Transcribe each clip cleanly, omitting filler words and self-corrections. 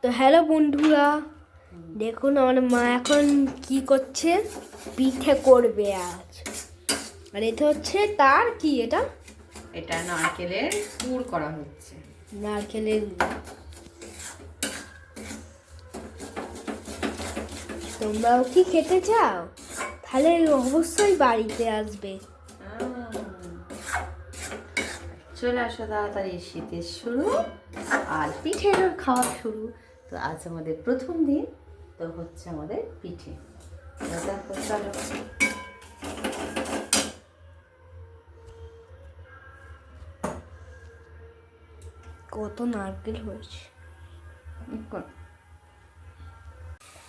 তো হ্যালো বন্ধুরা, দেখুন আমার মা এখন কি করছে, পিঠে করবে আজ। আর এটা হচ্ছে তার কি, এটা নারকেলের পুর করা হচ্ছে। নারকেলের। তোমরাও কি খেতে চাও? তাহলে অবশ্যই বাড়িতে আসবে। চলে আসো তাড়াতাড়ি, শীতের শুরু আর পিঠের খাওয়া শুরু। তো আজ আমাদের প্রথম দিন, তো হচ্ছে আমাদের পিঠে। তো চলো। কত নারকেল হয়েছে।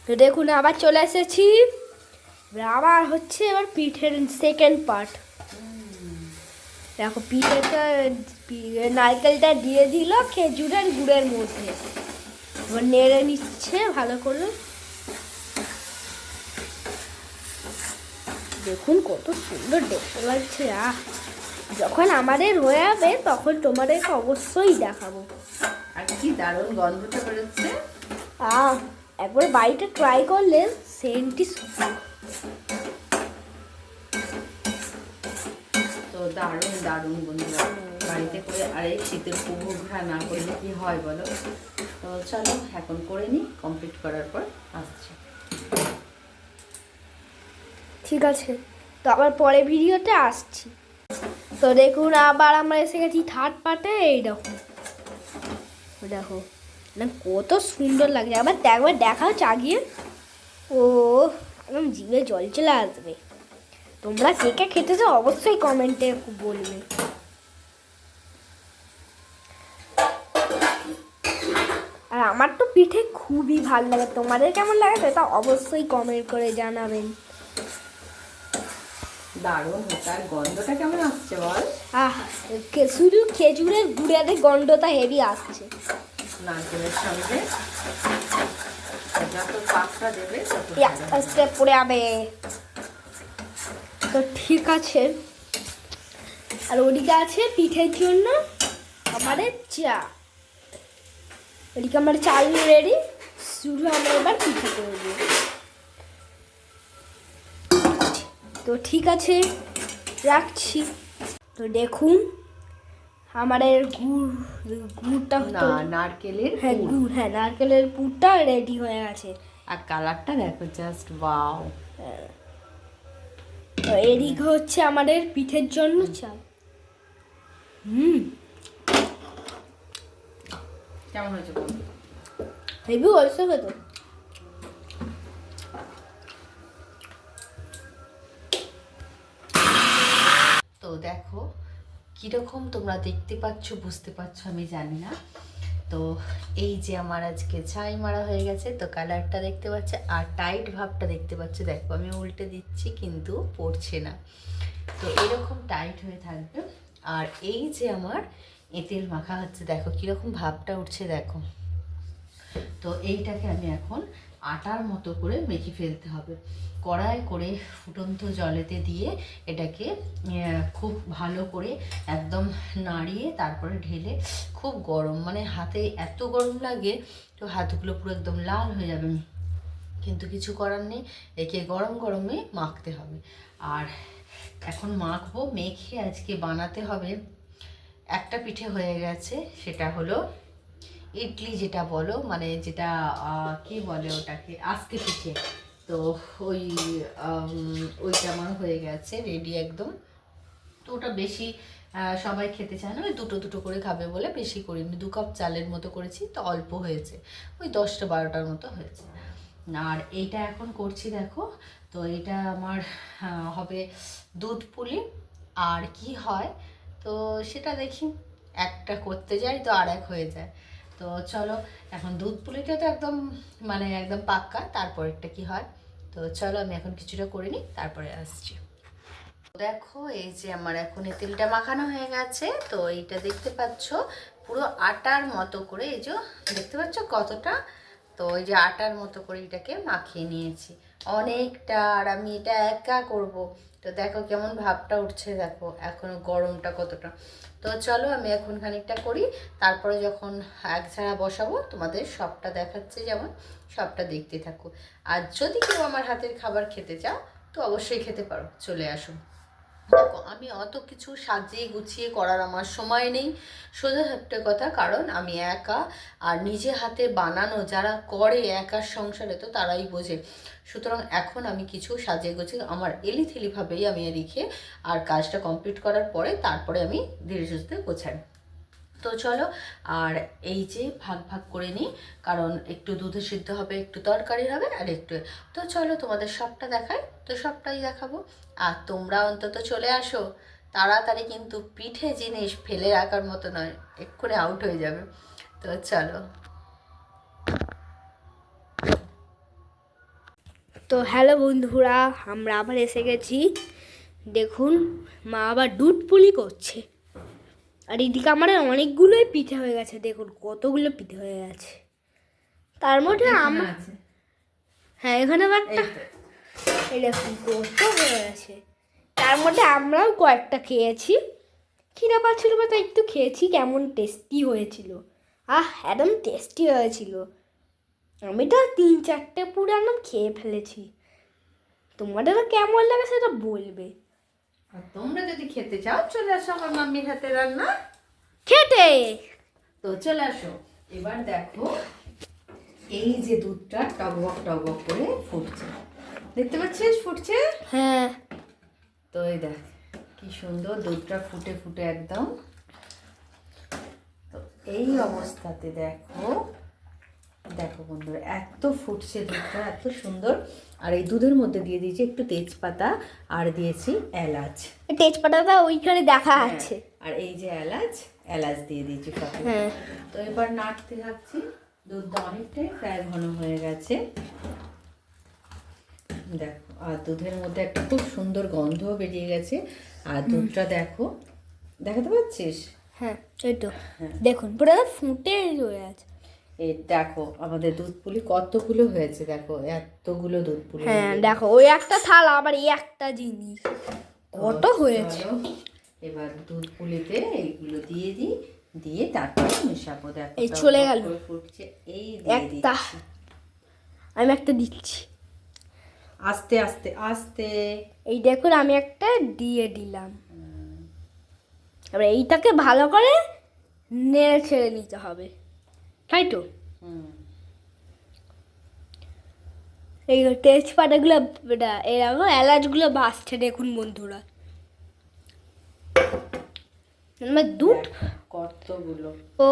তো দেখুন আবার চলে এসেছি। আবার হচ্ছে এবার পিঠের সেকেন্ড পার্ট। দেখো পিঠেটা, নারকেলটা দিয়ে দিল খেজুরের গুড়ের মধ্যে। এবার নেড়ে নিচ্ছে ভালো করে। দেখুন কত সুন্দর দেখতে লাগছে। যখন আমাদের হয়ে যাবে তখন তোমাদেরকে অবশ্যই দেখাবো। আর কি দারুণ গন্ধটা বেরোচ্ছে। একবার বাড়িতে ট্রাই করলে সেন্টই সুন্দর। তো দারুণ দারুণ বন্ধুরা, বাড়িতে করে আর এই শীতের উপভোগ না করলে কি হয় বলো। তো চলো এখন করে নিই, কমপ্লিট করার পর আসছি। ঠিক আছে, তো আবার পরে ভিডিওতে আসছি। তো দেখুন আবার আমরা এসে গেছি থার্ড পার্টে। এই দেখো দেখো না কত সুন্দর লাগছে। একবার দেখাও চাগিয়ে। ও একদম জিভে জল চলে আসবে। তোমরা কে কে খেতে চাও অবশ্যই কমেন্টে বলবে। আর আমার তো পিঠে খুবই ভালো লাগে। তোমাদের কেমন লাগে সেটা অবশ্যই কমেন্ট করে জানাবেন। দারুণ হচ্ছে। আর গন্ধটা কেমন আসছে বল। শুধু খেজুরের গুড়ের গন্ধটা হেভি আসছে। নারকেলের সঙ্গে যত পাকটা দেবে আস্তে পড়ে যাবে। তো ঠিক আছে, আর ওদিকে আছে পিঠের জন্য আমাদের চা। ওদিকে আমার চাল রেডি, শুধু আমরা এবার পিঠে করবো। তো ঠিক আছে রাখছি। তো দেখুন আমাদের গুড়টা নারকেলের গুড়, নারকেলের পুরটা রেডি হয়ে গেছে। আর কালারটা দেখো, জাস্ট ওয়াও। তো এদিকে হচ্ছে আমাদের পিঠের জন্য চাল। কেমন হয়েছে? হেভি হয়েছে তো। তো দেখো কিরকম তোমরা দেখতে পাচ্ছ, বুঝতে পারছো আমি জানি না। তো এই যে আমার আজকে ছাই মারা হয়ে গেছে, তো কালারটা দেখতে পাচ্ছ আর টাইট ভাবটা দেখতে পাচ্ছ। দেখো আমি উল্টে দিচ্ছি কিন্তু পড়ছে না। তো এরকম টাইট হয়ে থাকবে। আর এই যে আমার এঁতেল মাখা হচ্ছে, দেখো কীরকম ভাবটা উঠছে দেখো। তো এইটাকে আমি এখন আটার মতো করে মেখে ফেলতে হবে। কড়াই করে ফুটন্ত জলেতে দিয়ে এটাকে খুব ভালো করে একদম নাড়িয়ে তারপরে ঢেলে, খুব গরম, মানে হাতে এত গরম লাগে তো হাতগুলো পুরো একদম লাল হয়ে যাবে। কিন্তু কিছু করার নেই, একে গরম গরমে মাখতে হবে। আর এখন মাখবো, মেখে আজকে বানাতে হবে। একটা পিঠে হয়ে গেছে, সেটা হলো ইডলি যেটা বলো, মানে যেটা কি বলে ওটাকে, আজকে পিঠে। তো ওইটা আমার হয়ে গেছে রেডি একদম। তো ওটা বেশি সবাই খেতে চায় না, ওই দুটো দুটো করে খাবে বলে বেশি করিনি। 2 কাপ চালের মতো করেছি, তো অল্প হয়েছে, ওই 10টা-12টার মতো হয়েছে। আর এইটা এখন করছি দেখো। তো এটা আমার হবে দুধ পুলি। আর কি হয় তো সেটা দেখি, একটা করতে যাই তো আর এক হয়ে যায়। তো চলো এখন দুধ পুলিটা তো একদম মানে একদম পাক্কা, তারপরেরটা কি হয়। তো চলো আমি এখন কিছুটা করে নিই, তারপরে আসছি। দেখো এই যে আমার এখন এই তেলটা মাখানো হয়ে গেছে। তো এইটা দেখতে পাচ্ছ পুরো আটার মতো করে, এই যে দেখতে পাচ্ছ কতটা। তো এই যে আটার মতো করে এটাকে মাখিয়ে নিয়েছি অনেকটা। আর আমি এটা একা করব। তো দেখো কেমন ভাবটা উঠছে, দেখো এখনো গরমটা কতটা। তো তো চলো আমি এখন খানিকটা করি, তারপরে যখন এক ছাড়া বসাবো তোমাদের সবটা দেখাচ্ছে, যেমন সবটা দেখতে থাকো। আর যদি কেউ আমার হাতের খাবার খেতে চাও তো অবশ্যই খেতে পারো, চলে আসো। দেখো আমি অত কিছু সাজিয়ে গুছিয়ে করার আমার সময় নেই, সোজা একটা কথা, কারণ আমি একা, আর নিজে হাতে বানানো যারা করে একার সংসারে তো তারাই বোঝে। সুতরাং এখন আমি কিছু সাজিয়ে গুছিয়ে আমার এলিথেলিভাবেই আমি রেখে আর কাজটা কমপ্লিট করার পরে তারপরে আমি ধীরে সুস্থে গোছাই। তো চলো, আর এই যে ভাগ ভাগ করে নিই, কারণ একটু দুধে সিদ্ধ হবে, একটু তরকারি হবে, আর একটু। তো চলো তোমাদের সবটা দেখাই, তো সবটাই দেখাবো। আর তোমরা অন্তত চলে আসো তাড়াতাড়ি, কিন্তু পিঠে জিনিস ফেলে রাখার মতো নয়, এক্ষুনি আউট হয়ে যাবে। তো চলো। তো হ্যালো বন্ধুরা, আমরা আবার এসে গেছি। দেখুন মা আবার দুধ পুলি করছে, আর এদিকে আমার অনেকগুলোই পিঠে হয়ে গেছে। দেখুন কতগুলো পিঠে হয়ে গেছে, তার মধ্যে আমার হ্যাঁ এখানে আবার এই দেখুন কত হয়ে গেছে। তার মধ্যে আমরাও কয়েকটা খেয়েছি, খিদা পাচ্ছিল বা তাই একটু খেয়েছি। কেমন টেস্টি হয়েছিল, একদম টেস্টি হয়েছিল। আমি তো 3-4টে পুরো একদম খেয়ে ফেলেছি। তোমাদেরও কেমন লাগে সেটা বলবে। আর তোমরা যদি খেতে চাও চলে আসো আমার মাম্মির হাতে রান্না খেতে। তো চলে আসো। এবার দেখো এই যে দুধটা টকবক টকবক করে ফুটছে, দেখতে পাচ্ছিস ফুটছে? হ্যাঁ। তো এই দেখ কি সুন্দর দুধটা ফুটে ফুটে একদম। তো এই অবস্থাতে দেখো দেখো বন্ধুরা, এত ফুটছে দুধটা, এত সুন্দর। আর এই দুধের মধ্যে দিয়ে দিয়েছি একটু তেজপাতা, আর দিয়েছি এলাচ। তেজপাতাটা ওইখানে দেখা আছে। আর এই যে এলাচ দিয়ে দিয়েছি সাথে। হ্যাঁ। তো এবার নাড়তে থাকছি। দুধটা অনেকটাই প্রায় ঘন হয়ে গেছে দেখো, আর দুধের মধ্যে একটা খুব সুন্দর গন্ধও বেরিয়ে গেছে। আর দুধটা দেখো, দেখাতে পাচ্ছিস? হ্যাঁ এই তো দেখুন পুরো ফুটে রয়ে আছে। এই দেখো আমাদের দুধ পুলি কতগুলো হয়েছে, দেখো এতগুলো দুধ পুলি। হ্যাঁ দেখো ওই একটা থালা, আবার এই একটা জিনিস কত হয়েছে। এবার দুধ পুলিতে এইগুলো দিয়ে দিই, দিয়ে তারপরে মেশাবো। দেখো এই চলে গেল ফুটছে, এই একটা। আমি একটা দিচ্ছি আস্তে আস্তে আস্তে। এই দেখুন আমি একটা দিয়ে দিলাম। এবার এইটাকে ভালো করে নেড়ে ছেড়ে নিতে হবে, তাই তো? এই তেজপাতাগুলো এরকম এলাচগুলো বাসছে দেখুন বন্ধুরা। আমার দুধ কতগুলো, ও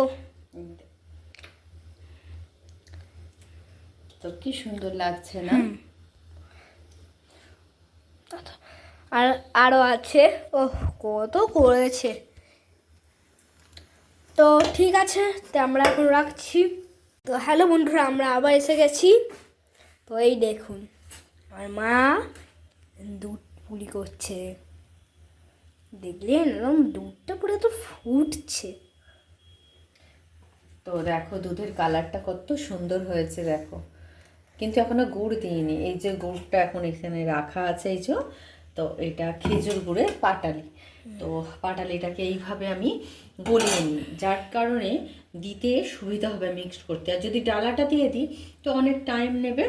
তো কি সুন্দর লাগছে না? আর আরো আছে, ও কত করেছে। তো ঠিক আছে, তো আমরা এখন রাখছি। তো হ্যালো বন্ধুরা, আমরা আবার এসে গেছি। তো এই দেখুন আমার মা দুধ পুলি করছে, দেখলেন এরকম দুধটা পুরো তো ফুটছে। তো দেখো দুধের কালারটা কত সুন্দর হয়েছে দেখো, কিন্তু এখনো গুড় দিইনি। এই যে গুড়টা এখন এখানে রাখা আছে, এই যে, তো এটা খেজুর গুড়ের পাটালি। তো পাটালিটাকে এইভাবে আমি গলিয়ে নিই, যার কারণে দিতে সুবিধা হবে মিক্সড করতে। আর যদি ডালাটা দিয়ে দিই তো অনেক টাইম নেবে,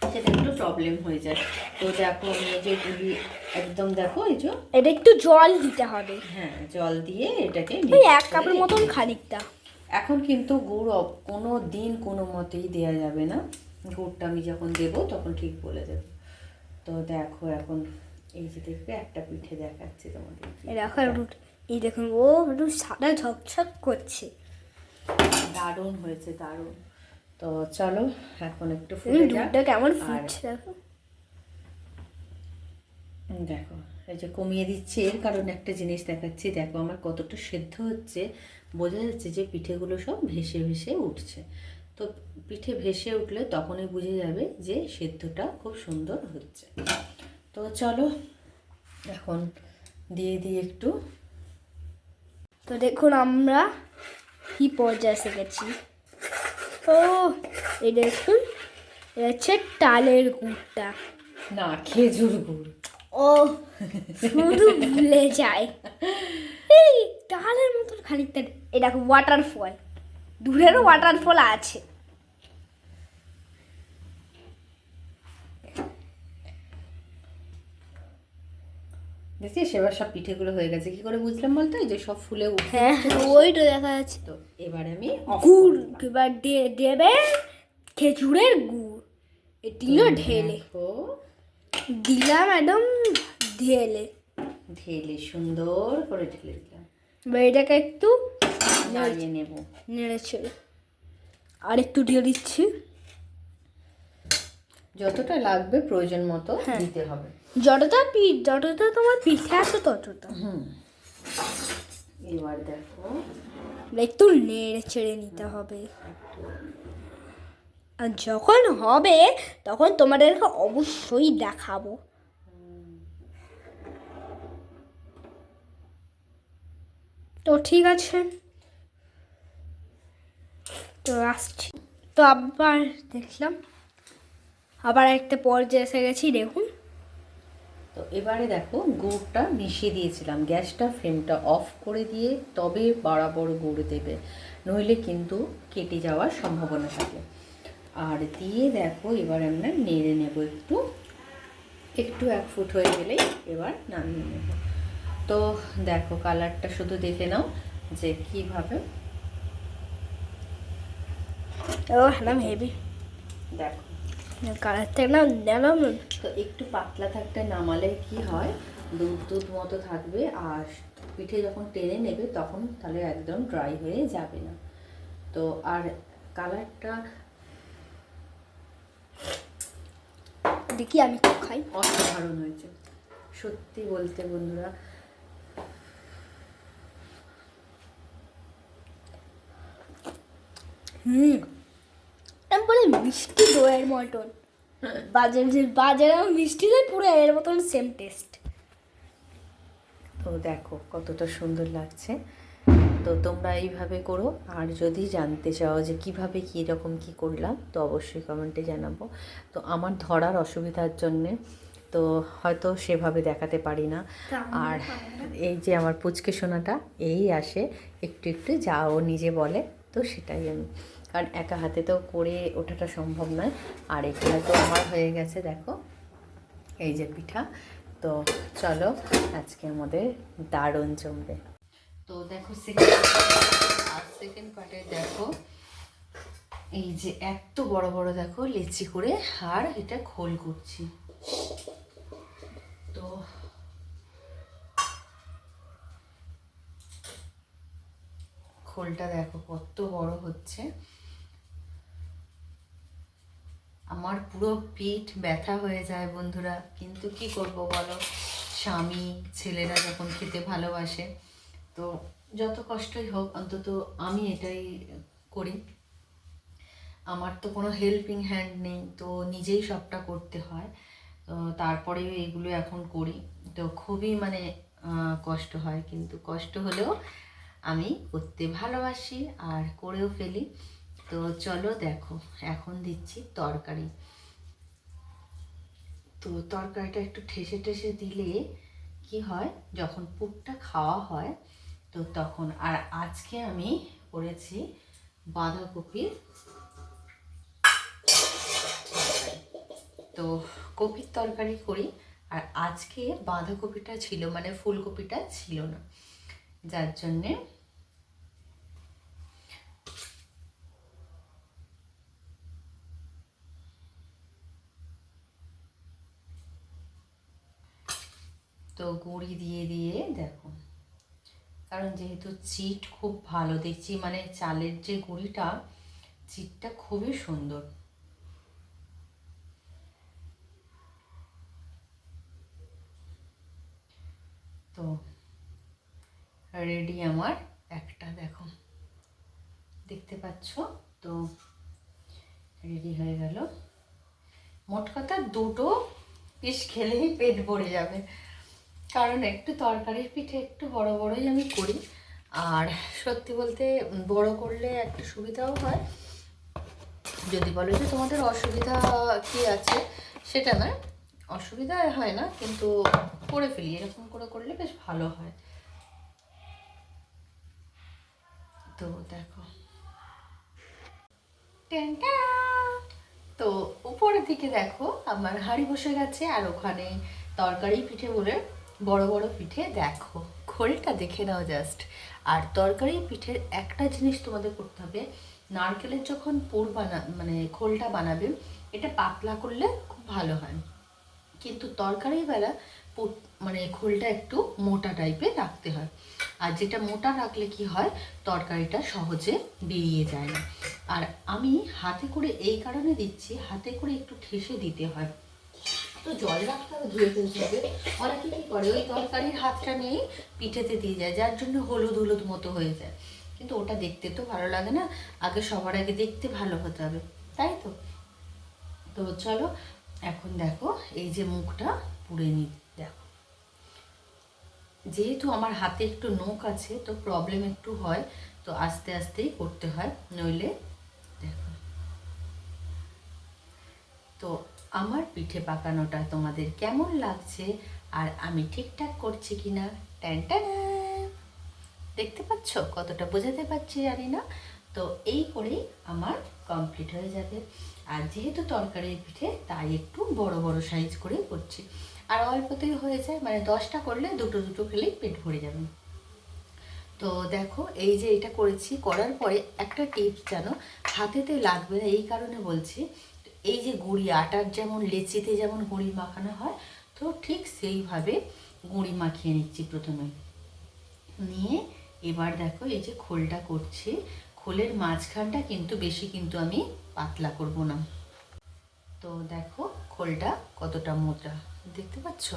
সেটা একটু প্রবলেম হয়ে যায়। তো দেখো আমি এই যে গুলি একদম দেখো এই যে, এটা একটু জল দিতে হবে। হ্যাঁ জল দিয়ে এটাকে ওই 1 কাপের মতন খানিকটা। এখন কিন্তু গুড় কোনো দিন কোনো মতেই দেওয়া যাবে না, গুড়টা আমি যখন দেবো তখন ঠিক বলে দেবো। তো দেখো এখন এই যে দেখবে একটা পিঠে দেখাচ্ছে তোমাদের, এই দেখুন ও একটু সাদা ঝকঝক করছে, দারুণ হয়েছে দারুণ। তো চলো এখন একটু ফুটে যাক। দুধটা কেমন ফুটছে দেখো। দেখো এই যে কমিয়ে দিচ্ছি, এর কারণ একটা জিনিস দেখাচ্ছি। দেখো আমার কতটা সেদ্ধ হচ্ছে, বোঝা যাচ্ছে যে পিঠেগুলো সব ভেসে ভেসে উঠছে। তো পিঠে ভেসে উঠলে তখনই বুঝে যাবে যে সেদ্ধটা খুব সুন্দর হচ্ছে। তো চলো এখন দিয়ে দিই একটু। তো দেখুন আমরা কি পর্যায়ে এসে গেছি। ও এই দেখুন এটা হচ্ছে তালের গুড়টা, না খেজুর গুড়। ও শুধু ভুলে যায়। এই ডালের মতন খানিকটা, এই দেখো ওয়াটারফল, দূরেরও ওয়াটারফল আছে। দেখছি সেবার সব পিঠেগুলো হয়ে গেছে, কি করে বুঝলাম বলতো? এই যে সব ফুলে উঠে হ্যাঁ ওইটা দেখা যাচ্ছে। তো এবারে আমি off গুড় করলাম। এবার দেবে খেজুরের গুড়, দিল ঢেলে, দেখো দিলাম একদম ঢেলে, ঢেলে সুন্দর করে ঢেলে দিলাম। এবার এটাকে একটু নাড়িয়ে নেব। নেড়ে ছেড়ে আর একটু দিয়ে দিচ্ছি, যতটা লাগবে প্রয়োজন মতো হ্যাঁ। দিতে হবে। যতটা তোমার পিঠে আছে ততটা। এবার দেখো একটু নেড়ে ছেড়ে নিতে হবে, আর যখন হবে তখন তোমাদেরকে অবশ্যই দেখাবো। তো ঠিক আছে, তো আসছি। তো আবার দেখলাম, আবার একটা পর্যায়ে এসে গেছি, দেখুন। তো এবারে দেখো গুড়টা মিশিয়ে দিয়েছিলাম, গ্যাসটা ফ্লেমটা অফ করে দিয়ে তবে বরাবর গুড় দেবে, নইলে কিন্তু কেটে যাওয়ার সম্ভাবনা থাকে। আর দিয়ে দেখো এবার আমরা নেড়ে নেব একটু, একটু 1 ফুট হয়ে গেলেই এবার নামিয়ে নেব। তো দেখো কালারটা শুধু দেখে নাও যে কিভাবে, ও হ্যাঁ হেভি দেখো কালারটা না দিলাম। তো একটু পাতলা থাকতে নামালে কি হয়, দুধ দুধ মতো থাকবে, আর পিঠে যখন টেনে নেবে তখন তাহলে একদম ড্রাই হয়ে যাবে না। তো আর কালারটা দেখি আমি খুব খাই। অসাধারণ হয়েছে সত্যি বলতে বন্ধুরা। আমি বলি মিষ্টি দইয়ের মতন, বাজারে মিষ্টি দই পুরো এর মতন সেম টেস্ট। তো দেখো কতটা সুন্দর লাগছে। তো তোমরা এইভাবে করো, আর যদি জানতে চাও যে কিভাবে কী রকম কী করলাম তো অবশ্যই কমেন্টে জানাবো। তো আমার ধরার অসুবিধার জন্যে তো হয়তো সেভাবে দেখাতে পারি না। আর এই যে আমার পুচকে সোনাটা এই আসে একটু একটু, যা ও নিজে বলে তো সেটাই আমি, কারণ একা হাতে তো করে ওঠাটা সম্ভব নয়। আর এখানে তো আমার হয়ে গেছে দেখো এই যে পিঠা। তো চলো আজকে আমাদের দারুণ জমবে। তো দেখো সেকেন্ড পার্টে দেখো এই যে এত বড় বড় দেখো লেচি করে আর এটা খোল করছি। তো খোলটা দেখো কত বড় হচ্ছে, আমার পুরো পিঠ ব্যথা হয়ে যায় বন্ধুরা, কিন্তু কি করব বলো, স্বামী ছেলেরা যখন খেতে ভালোবাসে তো যত কষ্টই হোক অন্তত আমি এটাই করি। আমার তো কোনো হেল্পিং হ্যান্ড নেই, তো নিজেই সবটা করতে হয়। তো তারপরে এগুলো এখন করি, তো খুবই মানে কষ্ট হয়, কিন্তু কষ্ট হলেও আমি করতে ভালোবাসি আর করেও ফেলি। তো চলো দেখো এখন দিচ্ছি তরকারি। তো তরকারিটা একটু ঠেসে ঠেসে দিলে কি হয়, যখন পুরটা খাওয়া হয় তো তখন। আর আজকে আমি করেছি বাঁধাকপির তরকারি। তো কপির তরকারি করি, আর আজকে বাঁধাকপিটা ছিল মানে ফুলকপিটা ছিল না, যার জন্যে তো গুঁড়ি দিয়ে দিয়ে দেখো, কারণ যেহেতু চিট খুব ভালো দেখছি, মানে চালের যে গুঁড়িটা চিটটা খুবই সুন্দর। তো রেডি আমার একটা, দেখো দেখতে পাচ্ছ, তো রেডি হয়ে গেল। মোট কথা 2টো পিস খেলেই পেট ভরে যাবে, কারণ একটু তরকারির পিঠে একটু বড় বড়ই আমি করি। আর সত্যি বলতে বড় করলে একটা সুবিধাও হয়, যদি বলো যে তোমাদের অসুবিধা কি আছে সেটা না, অসুবিধা হয় না, কিন্তু করে ফেলি এরকম করে করলে বেশ ভালো হয়। তো দেখো, টেনটা, তো উপরের দিকে দেখো আমার হাঁড়ি বসে গেছে, আর ওখানে তরকারি পিঠে বলে বড় বড় পিঠে। দেখো খোলটা দেখে নাও জাস্ট। আর তরকারি পিঠের একটা জিনিস তোমাদের করতে হবে, নারকেলের যখন পুর মানে খোলটা বানাবে, এটা পাতলা করলে খুব ভালো হয়, কিন্তু তরকারির বেলা মানে খোলটা একটু মোটা টাইপের রাখতে হয়। আর যেটা মোটা রাখলে কি হয়, তরকারিটা সহজে বেরিয়ে যায় না। আর আমি হাতে করে এই কারণে দিচ্ছি, হাতে করে একটু ঠেসে দিতে হয়, তো জল রাখতে হবে, ধুয়ে ফেলতে হবে। অনেকে কী করে, ওই তরকারির হাতটা নিয়েই পিঠেতে দিয়ে যায়, যার জন্য হলুদ হলুদ মতো হয়ে যায়, কিন্তু ওটা দেখতে তো ভালো লাগে না। আগে সবার আগে দেখতে ভালো হতে হবে, তাই তো। তো চলো এখন দেখো, এই যে মুখটা পুড়ে নি। দেখো, যেহেতু আমার হাতে একটু নখ আছে, তো প্রবলেম একটু হয়, তো আস্তে আস্তেই করতে হয়, নইলে। দেখো, তো আমার পিঠে পাকানোটা তোমাদের কেমন লাগছে, আর আমি ঠিকঠাক করছি কিনা, ট্যানটানা, দেখতে পাচ্ছ কতটা বোঝাতে পারছি জানি না। তো এই করেই আমার কমপ্লিট হয়ে যাবে। আর যেহেতু তরকারির পিঠে, তাই একটু বড় বড় সাইজ করে করছি, আর অল্পতেই হয়ে যায়, মানে 10টা করলে দুটো দুটো খেলেই পেট ভরে যাবে। তো দেখো, এই যে এটা করেছি, করার পরে একটা টিপস জানো, হাতেতে লাগবে না, এই কারণে বলছি। এই যে গুঁড়ি, আটার যেমন লেচিতে যেমন গুঁড়ি মাখানো হয়, তো ঠিক সেইভাবে গুঁড়ি মাখিয়ে নিচ্ছি প্রথমে। নিয়ে এবার দেখো, এই যে খোলটা করছি, খোলের মাঝখানটা কিন্তু বেশি কিন্তু আমি পাতলা করব না। তো দেখো খোলটা কতটা মোটা, দেখতে পাচ্ছ?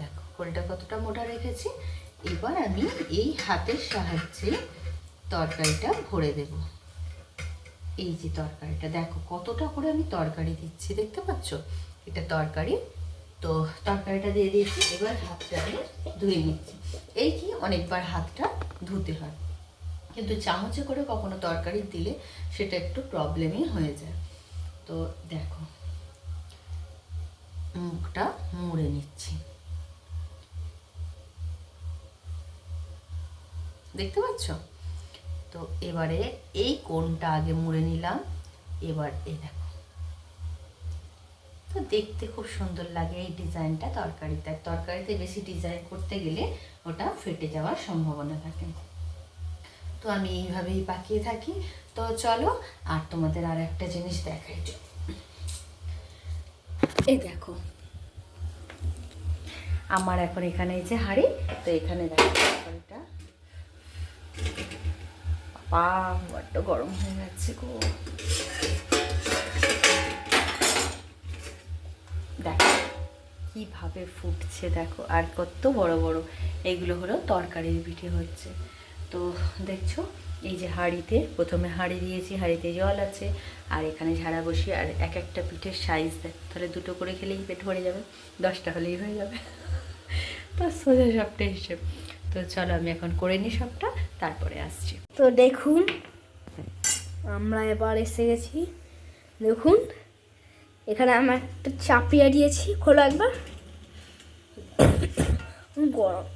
দেখো খোলটা কতটা মোটা রেখেছি। এবার আমি এই হাতের সাহায্যে তরকারিটা ভরে দেব। এই যে তরকারিটা দেখো কতটা করে আমি তরকারি দিচ্ছি, দেখতে পাচ্ছ? এটা তরকারি। তো তরকারিটা দিয়ে দিয়েছি, এবার হাতটা আমি ধুয়ে নিচ্ছি। এই কি, অনেকবার হাতটা ধুতে হয়, কিন্তু চামচে করে কখনো তরকারি দিলে সেটা একটু প্রবলেমই হয়ে যায়। তো দেখো, মুখটা মুড়ে নিচ্ছি, দেখতে পাচ্ছ? তো এবারে এই কোণটা আগে মুড়ে নিলাম। এবার এই দেখো, তো দেখতে খুব সুন্দর লাগে এই ডিজাইনটা তরকারিতে। তরকারিতে বেশি ডিজাইন করতে গেলে ওটা ফেটে যাওয়ার সম্ভাবনা থাকে, তো আমি এইভাবেই পাকিয়ে থাকি। তো চলো, আর তোমাদের আর একটা জিনিস দেখাই। এই দেখো, আমার এখন এখানে এই যে হাঁড়ি, তো এখানে দেখো তরকারিটা, বাবা বড্ড গরম হয়ে যাচ্ছে গো। দেখো কিভাবে ফুটছে, দেখো, আর কত বড় বড়। এইগুলো হলো তরকারির পিঠে হচ্ছে। তো দেখছো, এই যে হাঁড়িতে প্রথমে হাঁড়ি দিয়েছি, হাঁড়িতে জল আছে, আর এখানে ঝাড়া বসিয়ে, আর এক একটা পিঠের সাইজ দেখ, তাহলে দুটো করে খেলেই পেট ভরে যাবে, 10টা হলেই হয়ে যাবে। তো সোজা সবটা হিসেব। তো চলো আমি এখন করে নিই সবটা, তারপরে আসছি। তো দেখুন, আমরা এবার এসে গেছি। দেখুন, এখানে আমরা একটা চাপিয়ে দিয়েছি, খোলো একবার। গরম,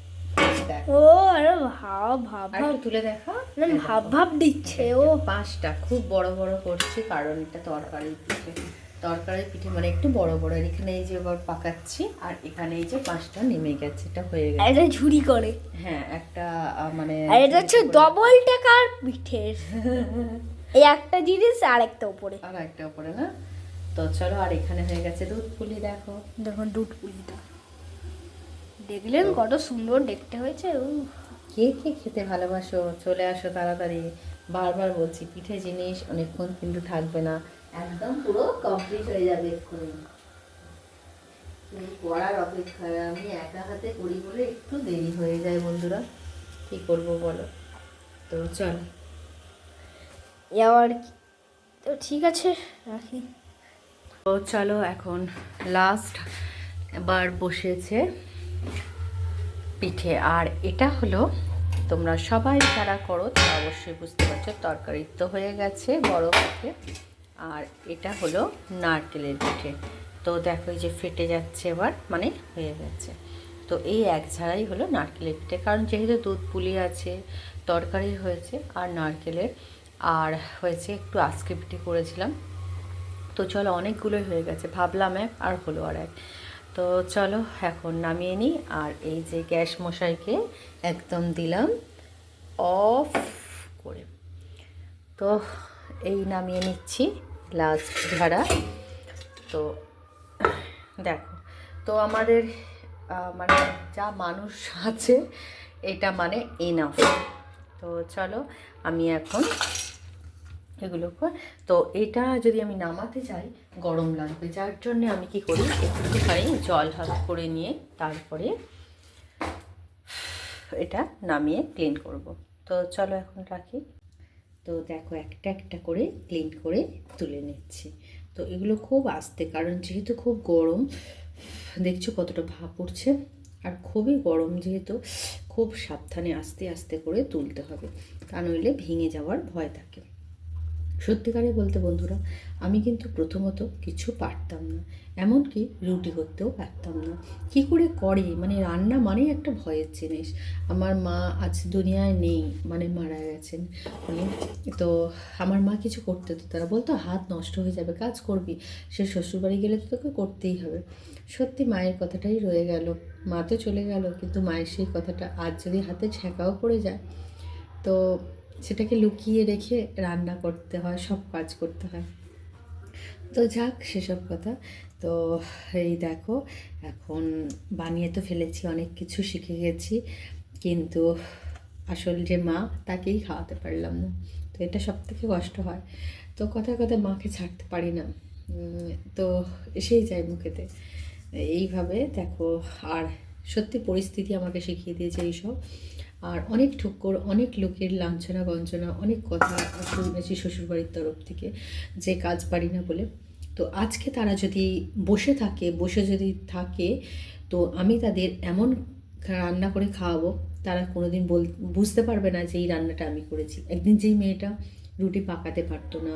ও আরে ভাব ভাব ভাব তুলে দেখা, ভাব ভাব দিচ্ছে। ও 5টা খুব বড় বড় করছি, কারণ এটা তরকারির পিঠে। তরকারির পিঠে মানে একটু বড় বড়। আর এখানে এই যে এবার পাকাচ্ছি, আর এখানে এই যে 5টা নেমে গেছে, এটা হয়ে গেছে। এটা ঝুড়ি করে, হ্যাঁ একটা মানে, আর এটা হচ্ছে ডবল টাকার পিঠের। এই একটা জিনিস আর একটা উপরে, আর একটা উপরে না। তো চলো, আর এখানে হয়ে গেছে দুধ পুলি। দেখো, দেখুন দুধ পুলিটা দেখলেন কত সুন্দর দেখতে হয়েছে। কে কে খেতে ভালোবাসো চলে আসো তাড়াতাড়ি। বারবার বলছি, পিঠে জিনিস অনেকক্ষণ কিন্তু থাকবে না, একদম পুরো কমপ্লিট হয়ে যাবে এক্ষুনি। করার অপেক্ষায়, আমি একা হাতে করি বলে একটু দেরি হয়ে যায় বন্ধুরা, কি করবো বলো। তো চলো এবার তো ঠিক আছে, রাখি। তো চলো, এখন লাস্ট বার বসেছে পিঠে। আর এটা হলো, তোমরা সবাই যারা করো তারা অবশ্যই বুঝতে পারছো, তরকারি তো হয়ে গেছে বড় পিঠে, আর এটা হলো নারকেলের পিঠে। তো দেখো এই যে ফেটে যাচ্ছে এবার, মানে হয়ে গেছে। তো এই এক ছাড়াই হলো নারকেলের পিঠে, কারণ যেহেতু দুধ পুলি আছে, তরকারি হয়েছে আর নারকেলের, আর হয়েছে একটু আজকে পিঠে করেছিলাম। তো চলো অনেকগুলোই হয়ে গেছে, ভাবলাম এক আর হলো আর এক। তো চলো এখন নামিয়ে নিই। আর এই যে গ্যাস মশাইকে একদম দিলাম অফ করে, তো এই নামিয়ে নিচ্ছি লাস্ট ঝাড়া। তো দেখো, তো আমাদের মানে যা মানুষ আছে এটা মানে এনাফ। তো চলো আমি এখন এগুলো তো এটা যদি আমি নামাতে যাই গরম লাগবে, যার জন্য আমি কি করি একটুখানি জল হাত করে নিয়ে তারপরে এটা নামিয়ে ক্লিন করব। তো চলো এখন রাখি। তো দেখো একটা একটা করে ক্লিন করে তুলে নিচ্ছি। তো এগুলো খুব আস্তে, কারণ যেহেতু খুব গরম, দেখছো কতটা ভাপ উঠছে, আর খুবই গরম যেহেতু খুব সাবধানে আস্তে আস্তে করে তুলতে হবে, তা নইলে ভেঙে যাওয়ার ভয় থাকে। সত্যিকারে বলতে বন্ধুরা, আমি কিন্তু প্রথমত কিছু পারতাম না, এমনকি রুটি করতেও পারতাম না। কি করে করে, মানে রান্না মানেই একটা ভয়ের জিনিস। আমার মা আজ দুনিয়ায় নেই, মানে মারা গেছেন উনি। তো আমার মা কিছু করতে তো, তারা বলতো হাত নষ্ট হয়ে যাবে, কাজ করবি, সে শ্বশুরবাড়ি গেলে তো তোকে করতেই হবে। সত্যি মায়ের কথাটাই রয়ে গেল, মা তো চলে গেল, কিন্তু মায়ের সেই কথাটা আজ যদি হাতে ছ্যাঁকাও পড়ে যায়, তো সেটাকে লুকিয়ে রেখে রান্না করতে হয়, সব কাজ করতে হয়। তো যাক সেসব কথা। তো এই দেখো এখন বানিয়ে তো ফেলেছি, অনেক কিছু শিখে গেছি, কিন্তু আসল যে মা তাকেই খাওয়াতে পারলাম না। তো এটা সব থেকে কষ্ট হয়। তো কথায় কথায় মাকে ছাড়তে পারি না, তো এসেই যায় মুখেতে এইভাবে দেখো। আর সত্যি পরিস্থিতি আমাকে শিখিয়ে দিয়েছে এইসব। আর অনেক ঠুক্কর, অনেক লোকের লাঞ্ছনা গঞ্জনা, অনেক কথা শুনেছি শ্বশুরবাড়ির তরফ থেকে, যে কাজ পারি না বলে। তো আজকে তারা যদি বসে যদি থাকে, তো আমি তাদের এমন রান্না করে খাওয়াবো, তারা কোনোদিন বুঝতে পারবে না যে এই রান্নাটা আমি করেছি। একদিন যেই মেয়েটা রুটি পাকাতে পারতো না,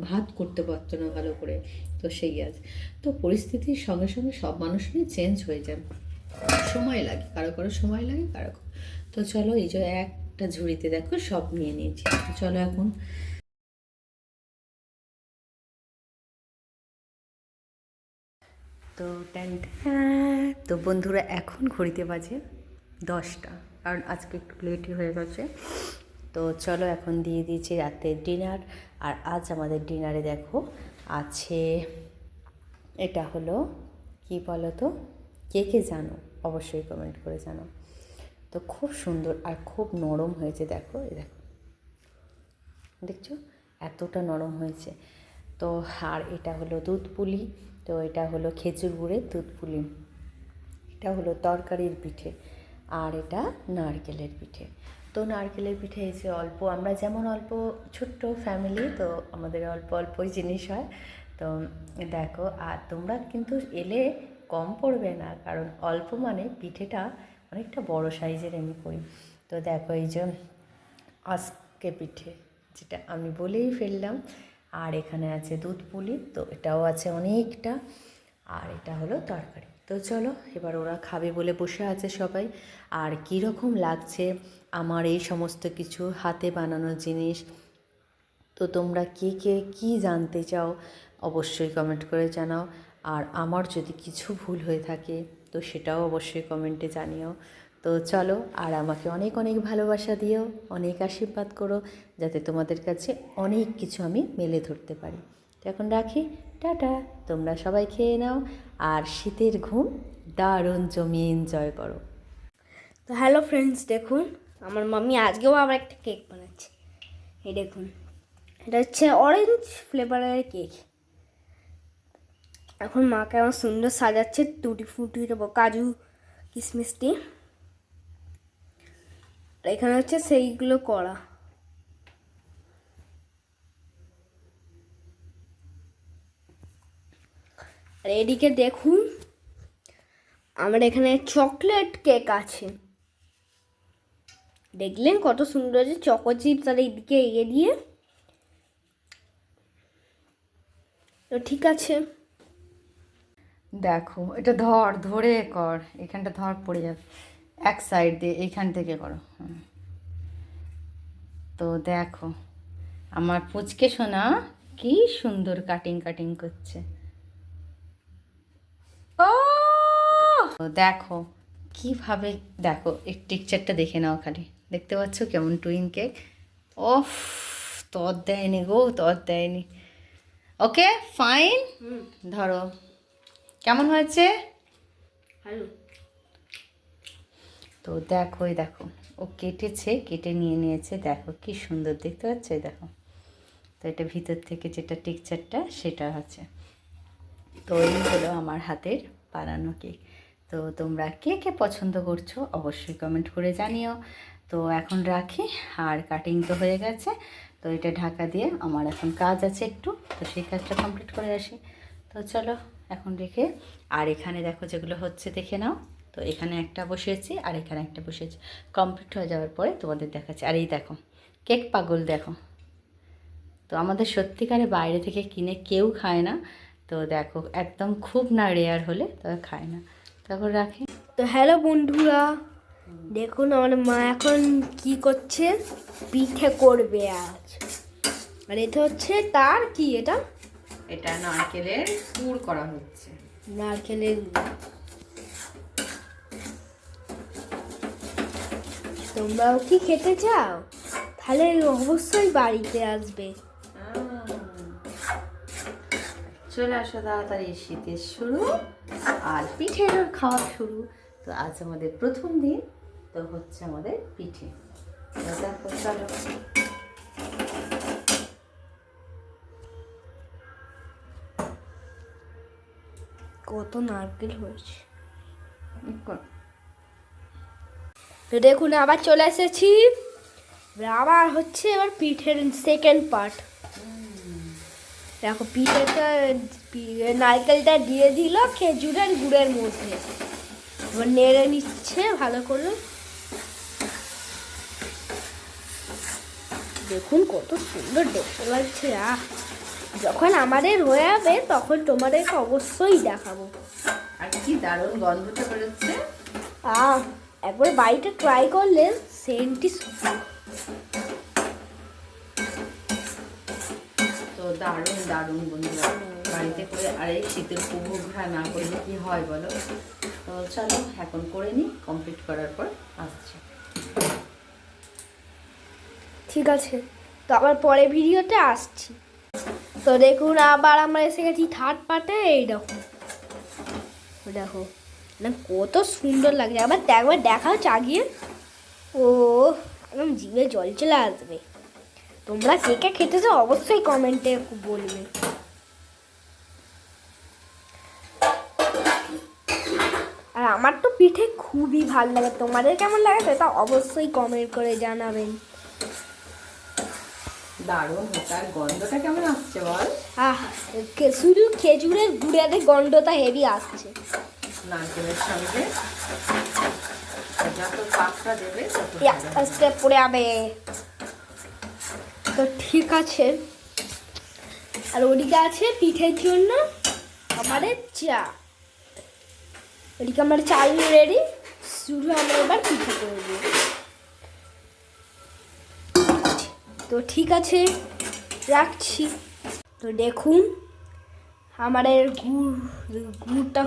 ভাত করতে পারতো না ভালো করে, তো সেই আজ। তো পরিস্থিতির সঙ্গে সঙ্গে সব মানুষেরই চেঞ্জ হয়ে যায়, সময় লাগে, কারো কারো সময় লাগে, কারো। তো চলো এই যে একটা ঝুড়িতে দেখো সব নিয়ে নিয়েছি। তো চলো এখন তো তো বন্ধুরা এখন ঘড়িতে বাজে 10টা, কারণ আজকে একটু লেটই হয়ে গেছে। তো চলো এখন দিয়ে দিয়েছি রাতের ডিনার। আর আজ আমাদের ডিনারে দেখো আছে, এটা হলো কি বলো তো, কে কে জানো অবশ্যই কমেন্ট করে জানো। তো খুব সুন্দর আর খুব নরম হয়েছে, দেখো এই দেখো, দেখছো এতটা নরম হয়েছে। তো আর এটা হলো দুধ পুলি, তো এটা হলো খেজুর গুড়ের দুধ পুলি, এটা হলো তরকারির পিঠে, আর এটা নারকেলের পিঠে। তো নারকেলের পিঠে এই যে অল্প, আমরা যেমন অল্প ছোট্ট ফ্যামিলি, তো আমাদের অল্প অল্পই জিনিস হয়। তো দেখো, আর তোমরা কিন্তু এলে কম পড়বে না, কারণ অল্প মানে পিঠেটা অনেকটা বড় সাইজের আমি করি। তো দেখো এই যে আজকে পিঠে, যেটা আমি বলেই ফেললাম। আর এখানে আছে দুধ পুলি, তো এটাও আছে অনেকটা। আর এটা হলো তরকারি। তো চলো এবার ওরা খাবে বলে বসে আছে সবাই। আর কীরকম লাগছে আমার এই সমস্ত কিছু হাতে বানানো জিনিস, তো তোমরা কে কে কী জানতে চাও অবশ্যই কমেন্ট করে জানাও। আর আমার যদি কিছু ভুল হয়ে থাকে তো সেটাও অবশ্যই কমেন্টে জানিও। তো চলো, আর আমাকে অনেক অনেক ভালোবাসা দিও, অনেক আশীর্বাদ করো, যাতে তোমাদের কাছে অনেক কিছু আমি মেলে ধরতে পারি। তো এখন রাখি, টাটা। তোমরা সবাই খেয়ে নাও, আর শীতের ঘুম দারুণ জমিয়ে এনজয় করো। তো হ্যালো ফ্রেন্ডস, দেখুন আমার মাম্মি আজকেও আবার একটা কেক বানাচ্ছে। এই দেখুন, এটা হচ্ছে অরেঞ্জ ফ্লেভারের কেক। এখন মা কেমন সুন্দর সাজাচ্ছে টুটি ফুটি দেবো, কাজু কিশমিশ দিয়ে। আর এখানে হচ্ছে সেইগুলো করা। আর এদিকে দেখুন আমার এখানে চকলেট কেক আছে, দেখলেন কত সুন্দর আছে, চকো চিপস আর এইদিকে এগিয়ে দিয়ে। তো ঠিক আছে, দেখো এটা ধরে কর, এখানটা পড়ে যাবে, এক সাইড দিয়ে এইখান থেকে করো। তো দেখো আমার পুচকে সোনা কি সুন্দর কাটিং করছে। ও দেখো কিভাবে, দেখো এই টেক্সচারটা দেখে নাও, খালি দেখতে পাচ্ছ কেমন টুইন কেক। ওফ, তর দেয়নি গো, তর দেয়নি। ওকে ফাইন, ধরো কেমন হয়েছে। তো দেখো এই দেখো ও কেটেছে, কেটে নিয়ে নিয়েছে, দেখো কি সুন্দর দেখতে পাচ্ছ, এই দেখো। তো এটা ভিতর থেকে যেটা টেক্সচারটা সেটা আছে। তো এই হলো আমার হাতের বানানো কেক। তো তোমরা কে কে পছন্দ করছো অবশ্যই কমেন্ট করে জানিও। তো এখন রাখি, আর কাটিং তো হয়ে গেছে, তো এটা ঢাকা দিয়ে আমার এখন কাজ আছে একটু, তো সেই কাজটা কমপ্লিট করে আসি। তো চলো এখন রেখে, আর এখানে দেখো যেগুলো হচ্ছে দেখে নাও। তো এখানে একটা বসিয়েছি আর এখানে একটা বসিয়েছি, কমপ্লিট হয়ে যাওয়ার পরে তোমাদের দেখাচ্ছি। আর এই দেখো কেক পাগল দেখো, তো আমাদের সত্যিকারে বাইরে থেকে কিনে কেউ খায় না। তো দেখো একদম খুব না রেয়ার হলে তবে খায় না। তারপর রাখি। তো হ্যালো বন্ধুরা, দেখুন আমার মা এখন কি করছে, পিঠে করবে আজ। আর এটা হচ্ছে তার কি, এটা এটা নারকেলের পুর করা হচ্ছে। নারকেলের, তোমরাও কি খেতে চাও তাহলে অবশ্যই বাড়িতে আসবে। চলে আসো তাড়াতাড়ি, শীতের শুরু আর পিঠের খাওয়া শুরু। তো আজ আমাদের প্রথম দিন, তো হচ্ছে আমাদের পিঠে। তো দেখো চলো, কত নারকেল হয়েছে। তো দেখুন আবার চলে এসেছি, আবার হচ্ছে এবার পিঠের সেকেন্ড পার্ট। দেখো পিঠেটা, নারকেলটা দিয়ে দিল খেজুরের গুড়ের মধ্যে, এবার নেড়ে নিচ্ছে ভালো করে। দেখুন কত সুন্দর দেখতে লাগছে। যখন আমাদের হয়ে যাবে তখন তোমাদেরকে অবশ্যই দেখাবো। আর কি দারুণ গন্ধটা বেরোচ্ছে। একবার বাড়িতে ট্রাই করলে সেন্টই। তো দারুণ দারুণ বন্ধুরা, বাড়িতে করে আর এই শীতের উপভোগ না করলে কি হয় বলো। তো চলো এখন করে নিই, কমপ্লিট করার পর আসছি। ঠিক আছে, তো আবার পরে ভিডিওতে আসছি। তো দেখুন আবার আমরা এসে গেছি থার্ড পার্টে। এই দেখো, দেখো না কত সুন্দর লাগছে। একবার দেখাও চাগিয়ে, ও একদম জিভে জল চলে আসবে। তোমরা কে কে খেতে চাও অবশ্যই কমেন্টে বলবে। আর আমার তো পিঠে খুবই ভালো লাগে, তোমাদের কেমন লাগে সেটা অবশ্যই কমেন্ট করে জানাবেন। দারুণ হচ্ছে, আর গন্ধটা কেমন আসছে বল। শুধু খেজুরের গুড়ের গন্ধটা হেভি আসছে। নারকেলের সঙ্গে যত পাকটা দেবে আস্তে পড়ে যাবে। তো ঠিক আছে, আর ওদিকে আছে পিঠের জন্য আমাদের চা। ওদিকে আমার চাল রেডি, শুধু আমরা এবার পিঠে করবো। তো ঠিক আছে রাখছি। তো দেখুন আমাদের গুড়টা,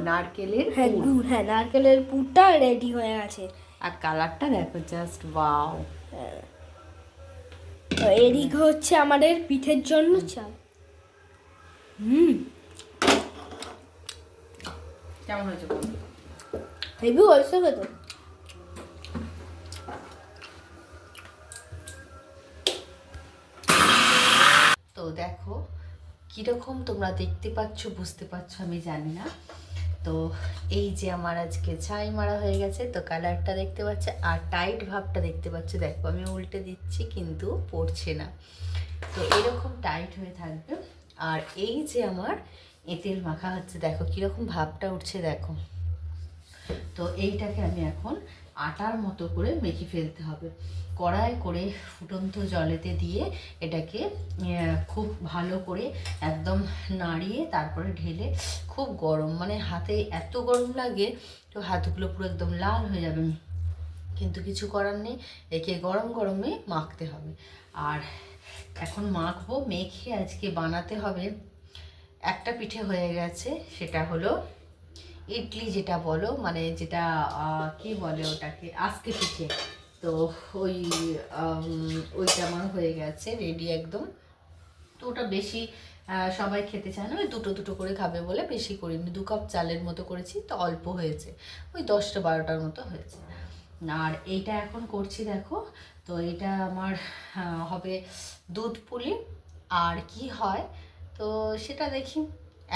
নারকেলের, হ্যাঁ গুড়, হ্যাঁ নারকেলের পুরটা রেডি হয়ে গেছে। আর কালারটা দেখো জাস্ট ওয়াও। তো এদিকে হচ্ছে আমাদের পিঠের জন্য চাল। কেমন হয়েছে হেভি হয়েছে তো। তো দেখো কীরকম তোমরা দেখতে পাচ্ছ বুঝতে পারছো আমি জানি না। তো এই যে আমার আজকে ছাই মারা হয়ে গেছে, তো কালারটা দেখতে পাচ্ছ আর টাইট ভাবটা দেখতে পাচ্ছ। দেখো আমি উল্টে দিচ্ছি কিন্তু পড়ছে না, তো এরকম টাইট হয়ে থাকবে। আর এই যে আমার এঁতেল মাখা হচ্ছে, দেখো কীরকম ভাবটা উঠছে দেখো। তো এইটাকে আমি এখন আটার মতো করে মেখে ফেলতে হবে। কড়াই করে ফুটন্ত জলেতে দিয়ে এটাকে খুব ভালো করে একদম নাড়িয়ে তারপরে ঢেলে, খুব গরম, মানে হাতে এত গরম লাগে তো হাতগুলো পুরো একদম লাল হয়ে যাবে, কিন্তু কিছু করার নেই, একে গরম গরমে মাখতে হবে। আর এখন মাখবো, মেখে আজকে বানাতে হবে। একটা পিঠে হয়ে গেছে, সেটা হলো ইডলি যেটা বলো, মানে যেটা কি বলে ওটাকে, আজকে পিঠে। তো ওই ওইটা আমার হয়ে গেছে রেডি একদম। তো ওটা বেশি সবাই খেতে চায় না, ওই দুটো দুটো করে খাবে বলে বেশি করিনি, 2 কাপ চালের মতো করেছি, তো অল্প হয়েছে, ওই 10টা-12টার মতো হয়েছে। আর এইটা এখন করছি দেখো। তো এটা আমার হবে দুধ পুলি, আর কি হয় তো সেটা দেখি,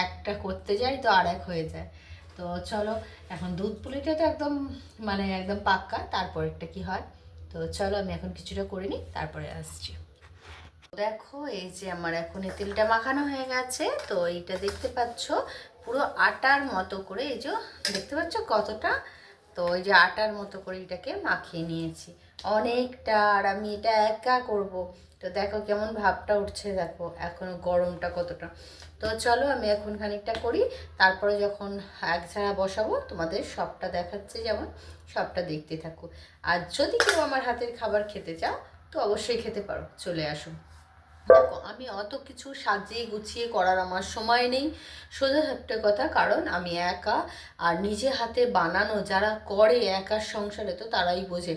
একটা করতে যাই তো আর এক হয়ে যায়। তো চলো, এখন দুধ পুলিটা তো একদম মানে একদম পাক্কা, তারপরেরটা কি হয়। তো চলো আমি এখন কিছুটা করে নিই, তারপরে আসছি। দেখো এই যে আমার এখন এই তেলটা মাখানো হয়ে গেছে। তো এইটা দেখতে পাচ্ছ পুরো আটার মতো করে, এই যে দেখতে পাচ্ছ কতটা, তো এই যে আটার মতো করে এটাকে মাখিয়ে নিয়েছি অনেকটা। আর আমি এটা একা করব, তো দেখো কেমন ভাবটা উঠছে, দেখো এখনো গরমটা কতটা। তো চলো আমি এখন খানিকটা করি, তারপরে যখন এক ছাড়া বসাবো তোমাদের সবটা দেখাচ্ছে, যেমন সবটা দেখতে থাকো। আর যদি কেউ আমার হাতের খাবার খেতে চাও তো অবশ্যই খেতে পারো, চলে আসো। দেখো আমি অত কিছু সাজিয়ে গুছিয়ে করার আমার সময় নেই, সোজা একটা কথা, কারণ আমি একা। আর নিজে হাতে বানানো যারা করে একার সংসারে তো তারাই বোঝে।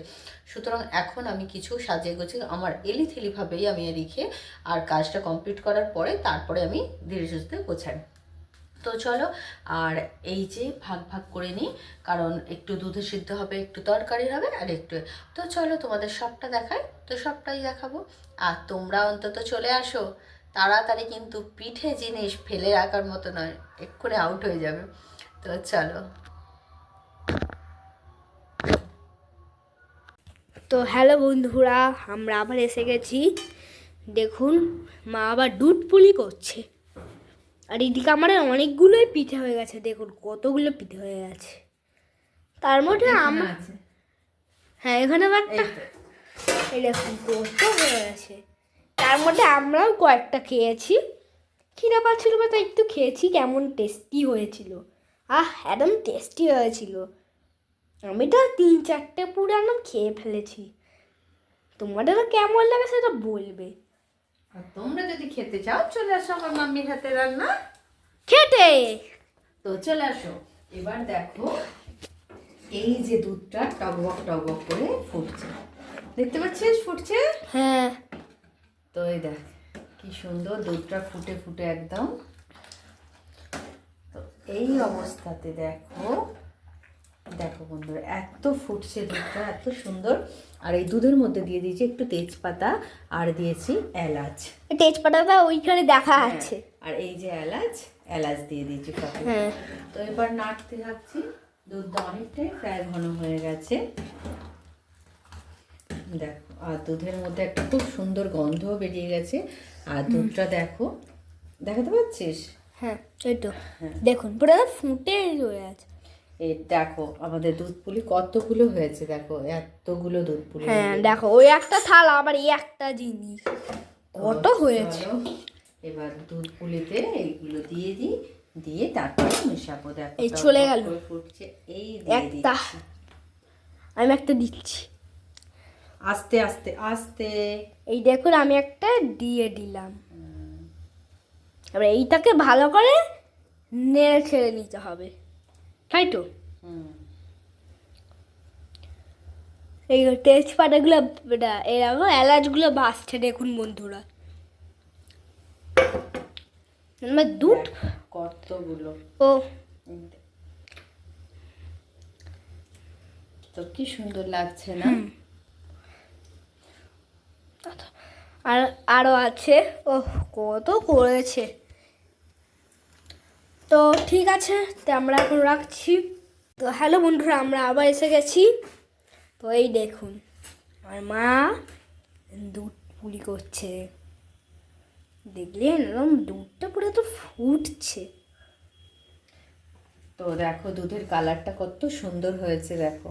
সুতরাং এখন আমি কিছু সাজিয়ে গুছিয়ে আমার এলিথেলিভাবেই আমি রেখে, আর কাজটা কমপ্লিট করার পরে তারপরে আমি ধীরে সুস্থে গোছাই। তো চলো, আর এই যে ভাগ ভাগ করে নিই, কারণ একটু দুধে সিদ্ধ হবে, একটু তরকারি হবে, আর একটু। তো চলো তোমাদের সবটা দেখাই, তো সবটাই দেখাবো। আর তোমরা অন্তত চলে আসো তাড়াতাড়ি, কিন্তু পিঠে জিনিস ফেলে রাখার মতো নয়, এক্ষুনি আউট হয়ে যাবে। তো চলো। তো হ্যালো বন্ধুরা, আমরা আবার এসে গেছি। দেখুন, মা আবার দুধ পুলি করছে। আর এদিকে আমার অনেকগুলোই পিঠে হয়ে গেছে, দেখুন কতগুলো পিঠে হয়ে গেছে। তার মধ্যে আমার, হ্যাঁ এখানে আবার একটা, এই দেখুন কত হয়ে গেছে। তার মধ্যে আমরাও কয়েকটা খেয়েছি, খিদে পাচ্ছিল বা তাই একটু খেয়েছি। কেমন টেস্টি হয়েছিল, একদম টেস্টি হয়েছিল। আমি তো 3-4টে পুরো একদম খেয়ে ফেলেছি। তোমাদেরও কেমন লাগে সেটা বলবে। আর তোমরা যদি খেতে চাও চলে আসো আমার মাম্মির হাতে রান্না খেতে। তো চলে আসো। এবার দেখো এই যে দুধটা টকবক টকবক করে ফুটছে, দেখতে পাচ্ছিস ফুটছে? হ্যাঁ। তো এই দেখ কি সুন্দর দুধটা ফুটে ফুটে একদম। তো এই অবস্থাতে দেখো, দেখো বন্ধুরা এত ফুটছে দুধটা, এত সুন্দর। আর এই দুধের মধ্যে দিয়ে দিয়েছি একটু তেজপাতা, আর দিয়েছি এলাচ। তেজপাতাটা ওইখানে দেখা আছে। আর এই যে এলাচ, এলাচ দিয়ে দিয়েছি কত। হ্যাঁ। তো এবার নাড়তে থাকছি। দুধটা অনেকটাই প্রায় ঘন হয়ে গেছে, দেখো। আর দুধের মধ্যে একটা খুব সুন্দর গন্ধও বেরিয়ে গেছে। আর দুধটা দেখো, দেখাতে পাচ্ছিস? হ্যাঁ এই তো দেখুন পুরো ফুটে রয়ে আছে। এই দেখো আমাদের দুধ পুলি কতগুলো হয়েছে, দেখো এতগুলো দুধ পুলি। হ্যাঁ দেখো, ওই একটা থালা আবার এই একটা জিনিস কত হয়েছে। এবার দুধ পুলিতে এইগুলো দিয়ে দিই, দিয়ে তারপরে মেশাবো। দেখো এই চলে গেল ফুটছে, এই একটা, আমি একটা দিচ্ছি আস্তে আস্তে আস্তে। এই দেখুন আমি একটা দিয়ে দিলাম। এবার এইটাকে ভালো করে নেড়ে ছেড়ে নিতে হবে, তাই তো? এই তেজপাতাগুলো, এরকম এলাচগুলো বাসছে দেখুন বন্ধুরা। আমার দুধ কতগুলো, ও তো কি সুন্দর লাগছে না? আর আরও আছে, ও কত করেছে। তো ঠিক আছে, তো আমরা এখন রাখছি। তো হ্যালো বন্ধুরা, আমরা আবার এসে গেছি। তো এই দেখুন আমার মা দুধ পুলি করছে, দেখলেন এরকম দুধটা পুরো তো ফুটছে। তো দেখো দুধের কালারটা কত সুন্দর হয়েছে, দেখো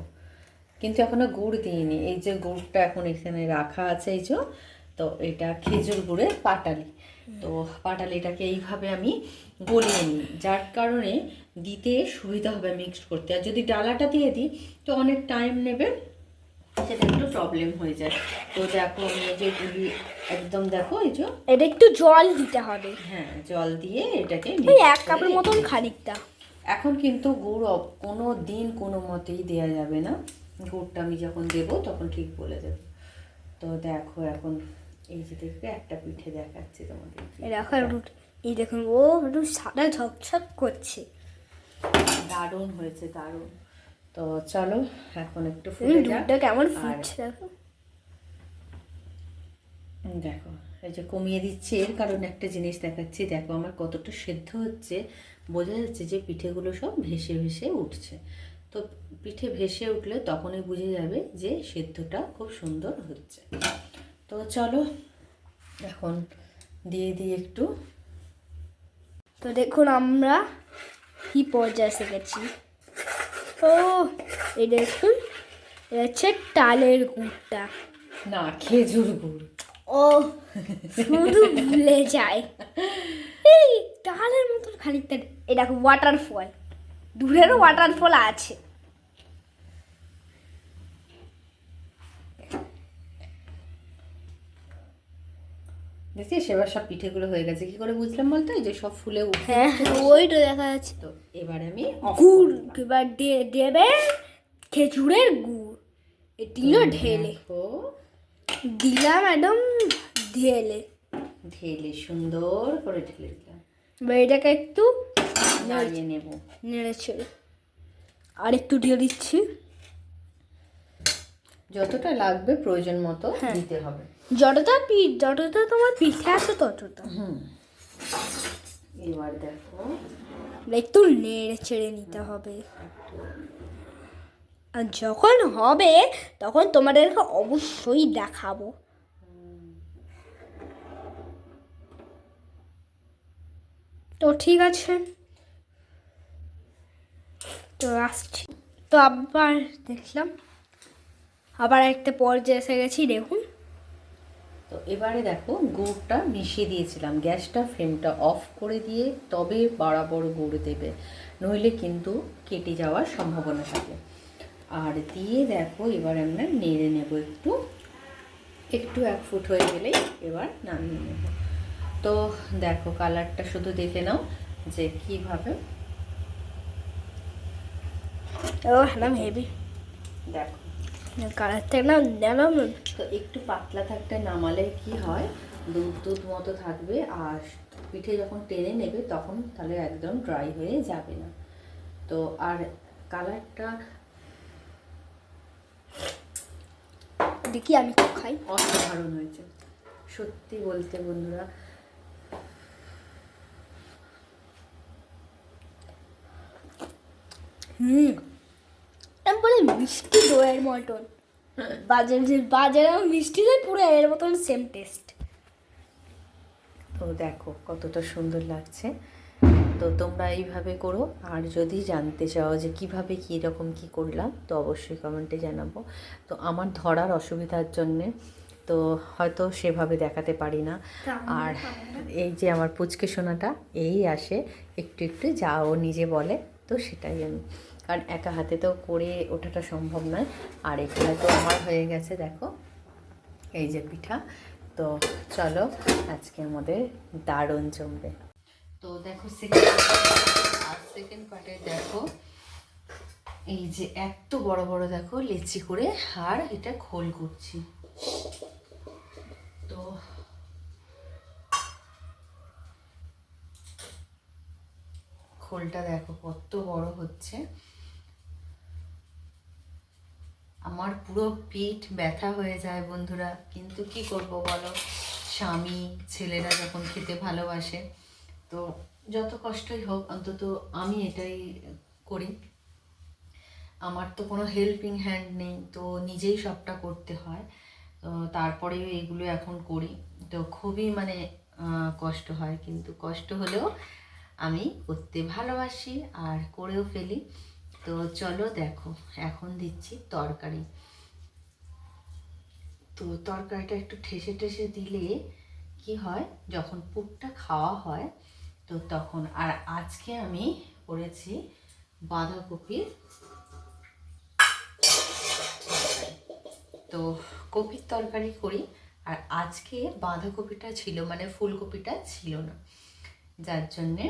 কিন্তু এখনো গুড় দিইনি। এই যে গুড়টা এখন এখানে রাখা আছে, এই যে, তো এটা খেজুর গুড়ের পাটালি। তো পাটালিটাকে এইভাবে আমি গলিয়ে নিই, যার কারণে দিতে সুবিধা হবে মিক্সড করতে। আর যদি ডালাটা দিয়ে দিই তো অনেক টাইম নেবে, সেটা একটু প্রবলেম হয়ে যায়। তো দেখো আমি এই যে গুলি একদম, দেখো এই যে, এটা একটু জল দিতে হবে। হ্যাঁ, জল দিয়ে এটাকে ওই 1 কাপের মতন খানিকটা। এখন কিন্তু গুড় কোনো দিন কোনো মতেই দেওয়া যাবে না। গুড়টা আমি যখন দেবো তখন ঠিক বলে দেবো। তো দেখো এখন এই যে দেখবে একটা পিঠে দেখাচ্ছি তোমাদের। এই দেখুন, ও একটু সাদা ঝকঝক করছে, দারুণ হয়েছে, দারুণ। তো চলো এখন একটু ফুটে যাক। দুধটা কেমন ফুটছে দেখো। দেখো এই যে কমিয়ে দিচ্ছি, এর কারণে একটা জিনিস দেখাচ্ছি। দেখো আমার কতটা সেদ্ধ হচ্ছে, বোঝা যাচ্ছে যে পিঠেগুলো সব ভেসে ভেসে উঠছে। তো পিঠে ভেসে উঠলে তখনই বুঝে যাবে যে সেদ্ধটা খুব সুন্দর হচ্ছে। তো চলো এখন দিয়ে দিই একটু। তো দেখুন আমরা কি পর্যায়ে এসে গেছি। ও এই দেখুন, এটা হচ্ছে তালের গুড়টা, না খেজুর গুড়। ও শুধু ভুলে যায়, এই তালের মতন খানিকটা। এই দেখো ওয়াটারফল, দূরেরও ওয়াটারফল আছে। দেখছি সেবার সব পিঠেগুলো হয়ে গেছে। কি করে বুঝলাম বলতো? এই যে সব ফুলে উঠে। হ্যাঁ ওইটা দেখা যাচ্ছে। তো এবারে আমি গুড় এবার দেবে, খেজুরের গুড় এ দিল ঢেলে, দিলাম একদম ঢেলে ঢেলে সুন্দর করে ঢেলে দিলাম। এবার এটাকে একটু নাড়িয়ে নেব, নেড়ে ছেড়ে আর একটু দিয়ে দিচ্ছি। যতটা লাগবে প্রয়োজন মতো দিতে হবে, যতটা তোমার পিঠে আছে ততটা। এবার দেখো একটু নেড়ে ছেড়ে নিতে হবে, আর যখন হবে তখন তোমাদেরকে অবশ্যই দেখাবো। তো ঠিক আছে, তো আসছি। তো আবার দেখলাম, আবার একটা পর্যায়ে এসে গেছি দেখুন। তো এবারে দেখো গুড়টা মিশিয়ে দিয়েছিলাম, গ্যাসটা ফ্লেমটা অফ করে দিয়ে তবে বরাবর গুড় দেবে, নইলে কিন্তু কেটে যাওয়ার সম্ভাবনা থাকে। আর দিয়ে দেখো এবার আমরা নেড়ে নেব একটু, একটু 1 ফুট হয়ে গেলেই এবার নামিয়ে নেব। তো দেখো কালারটা শুধু দেখে নাও যে কিভাবে। ও হ্যাঁ হেভি, দেখো কালারটা না দিলাম। তো একটু পাতলা থাকতে নামালে কি হয়, দুধ দুধ মতো থাকবে, আর পিঠে যখন টেনে নেবে তখন তাহলে একদম ড্রাই হয়ে যাবে না। তো আর কালারটা দেখি আমি খাই, অসাধারণ হয়েছে সত্যি বলতে বন্ধুরা। বলে মিষ্টি দইয়ের মতন, বাজারে মিষ্টি দই পুরো এর মতন সেম টেস্ট। তো দেখো কতটা সুন্দর লাগছে। তো তোমরা এইভাবে করো, আর যদি জানতে চাও যে কিভাবে কী রকম কী করলাম তো অবশ্যই কমেন্টে জানাবো। তো আমার ধরার অসুবিধার জন্যে তো হয়তো সেভাবে দেখাতে পারি না। আর এই যে আমার পুচকে সোনাটা এই আসে একটু একটু, যা ও নিজে বলে, তো সেটাই আমি, কারণ একা হাতে তো করে ওঠাটা সম্ভব নয়। আর এখানে তো আমার হয়ে গেছে দেখো এই যে পিঠা। তো চলো আজকে আমাদের দারুণ জমবে। তো দেখো সেকেন্ড পার্টে দেখো এই যে এত বড় বড় দেখো লেচি করে আর এটা খোল করছি। তো খোলটা দেখো কত বড় হচ্ছে, আমার পুরো পিঠ ব্যথা হয়ে যায় বন্ধুরা, কিন্তু কি করব বলো, স্বামী ছেলেরা যখন খেতে ভালোবাসে তো যত কষ্টই হোক অন্তত আমি এটাই করি। আমার তো কোনো হেল্পিং হ্যান্ড নেই, তো নিজেই সবটা করতে হয়। তো তারপরেও এগুলো এখন করি, তো খুবই মানে কষ্ট হয়, কিন্তু কষ্ট হলেও আমি করতে ভালোবাসি আর করেও ফেলি। তো চলো দেখো, এখন দিচ্ছি তরকারি। তো তরকারিটা একটু ঠেসে ঠেসে দিলে কি হয়, যখন পুরটা খাওয়া হয় তো তখন। আর আজকে আমি করেছি বাঁধাকপির তরকারি। তো কপির তরকারি করি, আর আজকে বাঁধাকপিটা ছিল, মানে ফুলকপিটা ছিল না, যার জন্যে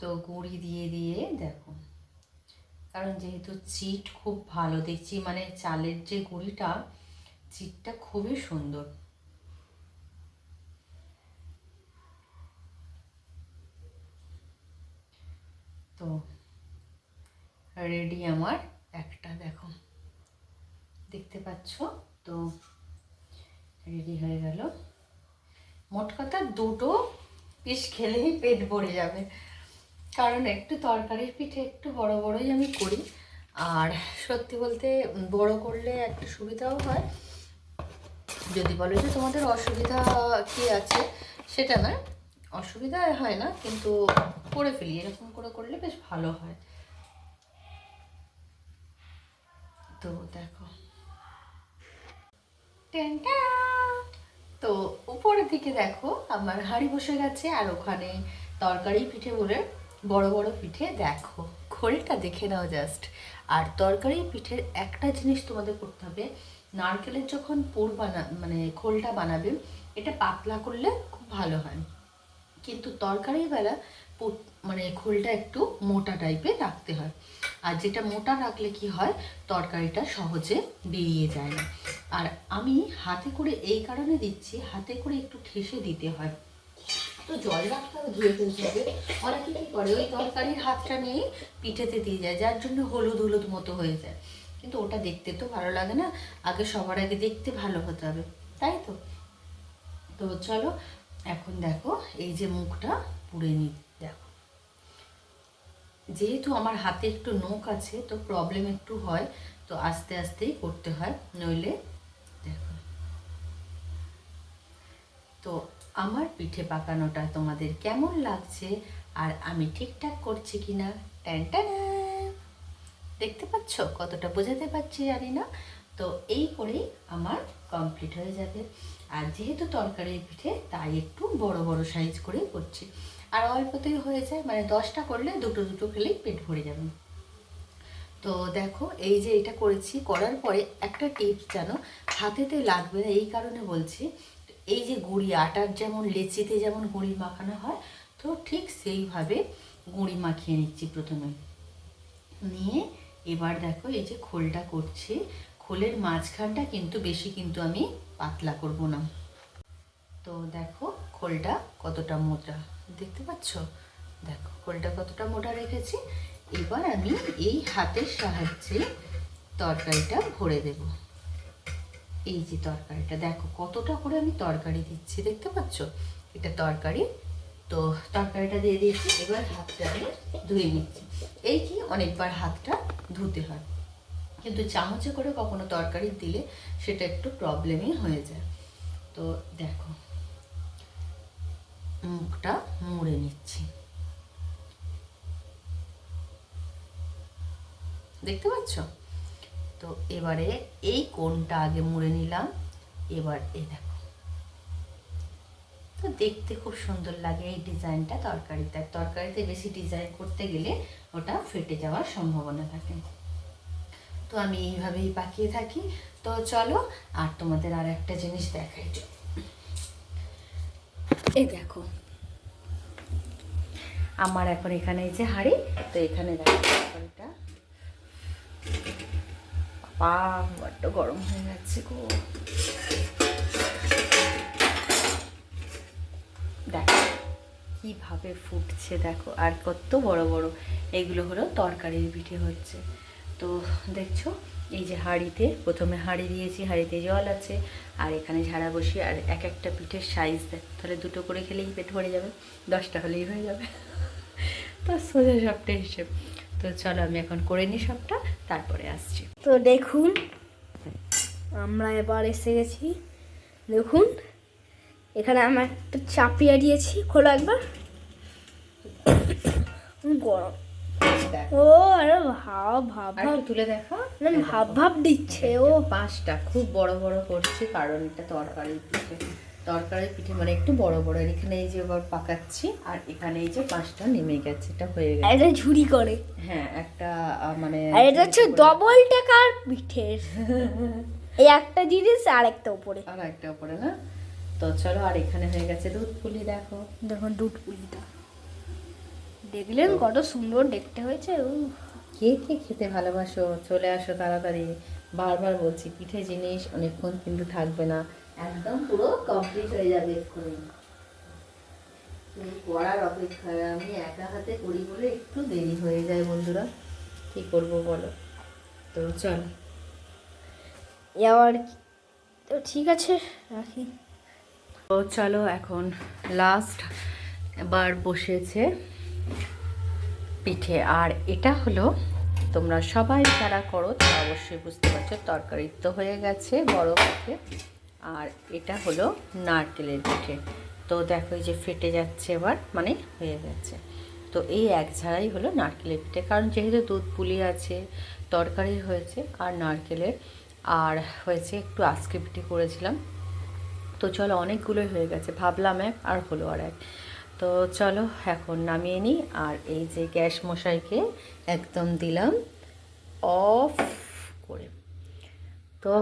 তো গুঁড়ি দিয়ে দিয়ে দেখো, কারণ যেহেতু চিট খুব ভালো দেখছি, মানে চালের যে গুঁড়িটা, চিটটা খুবই সুন্দর। তো রেডি আমার একটা, দেখো দেখতে পাচ্ছ, তো রেডি হয়ে গেল। মোট কথা দুটো পিস খেলেই পেট ভরে যাবে, কারণ একটু তরকারির পিঠে একটু বড় বড়ই আমি করি। আর সত্যি বলতে বড় করলে একটা সুবিধাও হয়, যদি বলো যে তোমাদের অসুবিধা কি আছে, সেটা না, অসুবিধা হয় না, কিন্তু করে ফেলি, এরকম করে করলে বেশ ভালো হয়। তো দেখো, টেনটা, তো উপরের দিকে দেখো আমার হাঁড়ি বসে গেছে, আর ওখানে তরকারি পিঠে বলে বড় বড় পিঠে, দেখো খোলটা দেখে নাও জাস্ট। আর তরকারি পিঠের একটা জিনিস তোমাদের করতে হবে, নারকেলের যখন পুর মানে খোলটা বানাবে, এটা পাতলা করলে খুব ভালো হয়, কিন্তু তরকারির বেলা মানে খোলটা একটু মোটা টাইপের রাখতে হয়। আর যেটা মোটা রাখলে কি হয়, তরকারিটা সহজে বেরিয়ে যায় না। আর আমি হাতে করে এই কারণে দিচ্ছি, হাতে করে একটু ঠেসে দিতে হয়, তো জল রাখতে হবে, ধুয়ে ফেলতে হবে। অনেকে কী করে, ওই তরকারির হাতটা নিয়েই পিঠেতে দিয়ে যায়, যার জন্য হলুদ হলুদ মতো হয়ে যায়, কিন্তু ওটা দেখতে তো ভালো লাগে না। আগে সবার আগে দেখতে ভালো হতে হবে, তাই তো। তো চলো এখন দেখো, এই যে মুখটা পুড়ে নিই, দেখো যেহেতু আমার হাতে একটু নখ আছে, তো প্রবলেম একটু হয়, তো আস্তে আস্তেই করতে হয়, নইলে দেখো। তো আমার পিঠে পাকানোটা তোমাদের কেমন লাগছে, আর আমি ঠিকঠাক করছি কিনা, ট্যানটানা, দেখতে পাচ্ছ কতটা বোঝাতে পারছি জানি না। তো এই করেই আমার কমপ্লিট হয়ে যাবে। আর যেহেতু তরকারির পিঠে, তাই একটু বড় বড় সাইজ করে করছি, আর অল্পতেই হয়ে যায়, মানে 10টা করলে দুটো দুটো খেলেই পেট ভরে যাবে। তো দেখো, এই যে এটা করেছি, করার পরে একটা টিপস জানো, হাতেতে লাগবে না, এই কারণে বলছি। এই যে গুঁড়ি, আটার যেমন লেচিতে যেমন গুঁড়ি মাখানো হয়, তো ঠিক সেইভাবে গুঁড়ি মাখিয়ে নিচ্ছি প্রথমে, নিয়ে এবার দেখো এই যে খোলটা করছি, খোলের মাঝখানটা কিন্তু বেশি কিন্তু আমি পাতলা করব না। তো দেখো খোলটা কতটা মোটা, দেখতে পাচ্ছ, দেখো খোলটা কতটা মোটা রেখেছি। এবার আমি এই হাতের সাহায্যে তরকারিটা ভরে দেব। এই যে তরকারিটা দেখো কতটা করে আমি তরকারি দিচ্ছি, দেখতে পাচ্ছ, এটা তরকারি। তো তরকারিটা দিয়ে দিয়েছি, এবার হাতটা আমি ধুয়ে নিচ্ছি। এই কি, অনেকবার হাতটা ধুতে হয়, কিন্তু চামচে করে কখনো তরকারি দিলে সেটা একটু প্রবলেমই হয়ে যায়। তো দেখো মুখটা মুড়ে নিচ্ছি, দেখতে পাচ্ছ। তো এবারে এই কোণটা আগে মুড়ে নিলাম, এবার এই দেখো, তো দেখতে খুব সুন্দর লাগে এই ডিজাইনটা। তরকারিতে বেশি ডিজাইন করতে গেলে ওটা ফেটে যাওয়ার সম্ভাবনা থাকে, তো আমি এইভাবেই পাকিয়ে থাকি। তো চলো আর তোমাদের আর একটা জিনিস দেখাই, এই দেখো আমার এখন এখানে এই যে হাঁড়ি, তো এখানে দেখো তরকারিটা, বাবা বড্ড গরম হয়ে যাচ্ছে গো। দেখো কিভাবে ফুটছে, দেখো, আর কত বড় বড়, এইগুলো হলো তরকারির পিঠে হচ্ছে। তো দেখছো এই যে হাঁড়িতে, প্রথমে হাঁড়ি দিয়েছি, হাঁড়িতে জল আছে, আর এখানে ঝাড়া বসিয়ে, আর এক একটা পিঠের সাইজ দেখ, তাহলে দুটো করে খেলেই পেট ভরে যাবে, 10টা হলেই হয়ে যাবে। তো সোজা সবটা হিসেব। তো চলো আমি এখন করে নিই সবটা, তারপরে আসছি। তো দেখুন আমরা এবার এসে গেছি, দেখুন এখানে আমরা একটা চাপিয়ে দিয়েছি, খোলো একবার। গরম, দেখো, ও আরে ভাব ভাব আর ভাব, একটু তুলে দেখো, না ভাব ভাব দিচ্ছে ও। 5টা খুব বড় বড় করছি, কারণ এটা তরকারি পিঠে, তরকারি পিঠে মানে একটু বড় বড়। আর এখানে এই যে এবার পাকাচ্ছি, আর এখানে এই যে 5টা নেমে গেছে, এটা হয়ে গেছে। এটা ঝুড়ি করে, হ্যাঁ একটা মানে, আর এটা হচ্ছে ডবল টাকার পিঠের। এই একটা জিনিস আর একটা উপরে, আর একটা উপরে না। তো চলো, আর এখানে হয়ে গেছে দুধ পুলি, দেখো দেখুন দুধ পুলিটা দেখলেন কত সুন্দর দেখতে হয়েছে। ও কে কে খেতে ভালোবাসো চলে আসো তাড়াতাড়ি। বারবার বলছি পিঠে জিনিস অনেকক্ষণ কিন্তু থাকবে না, একদম পুরো কমপ্লিট হয়ে যাবে এক্ষুনি। তুমি করার অপেক্ষায়, আমি একা হাতে করি বলে একটু দেরি হয়ে যায় বন্ধুরা, কি করব বলো। তো চল, এবার তো ঠিক আছে, রাখি। তো চলো এখন লাস্ট বার বসেছে পিঠে। আর এটা হলো, তোমরা সবাই যারা করো তারা অবশ্যই বুঝতে পারছো, তরকারি তো হয়ে গেছে বড় পিঠে, আর এটা হলো নারকেলের পিঠে। তো দেখো এই যে ফেটে যাচ্ছে এবার, মানে হয়ে গেছে। তো এই এক ঝাড়াই হলো নারকেলের পিঠে, কারণ যেহেতু দুধ পুলি আছে, তরকারি হয়েছে আর নারকেলের, আর হয়েছে একটু আজকে পিঠে করেছিলাম। তো চলো অনেকগুলোই হয়ে গেছে, ভাবলাম এক আর হলো আর এক। তো চলো এখন নামিয়ে নিই। আর এই যে গ্যাস মশাইকে একদম দিলাম অফ করে, তো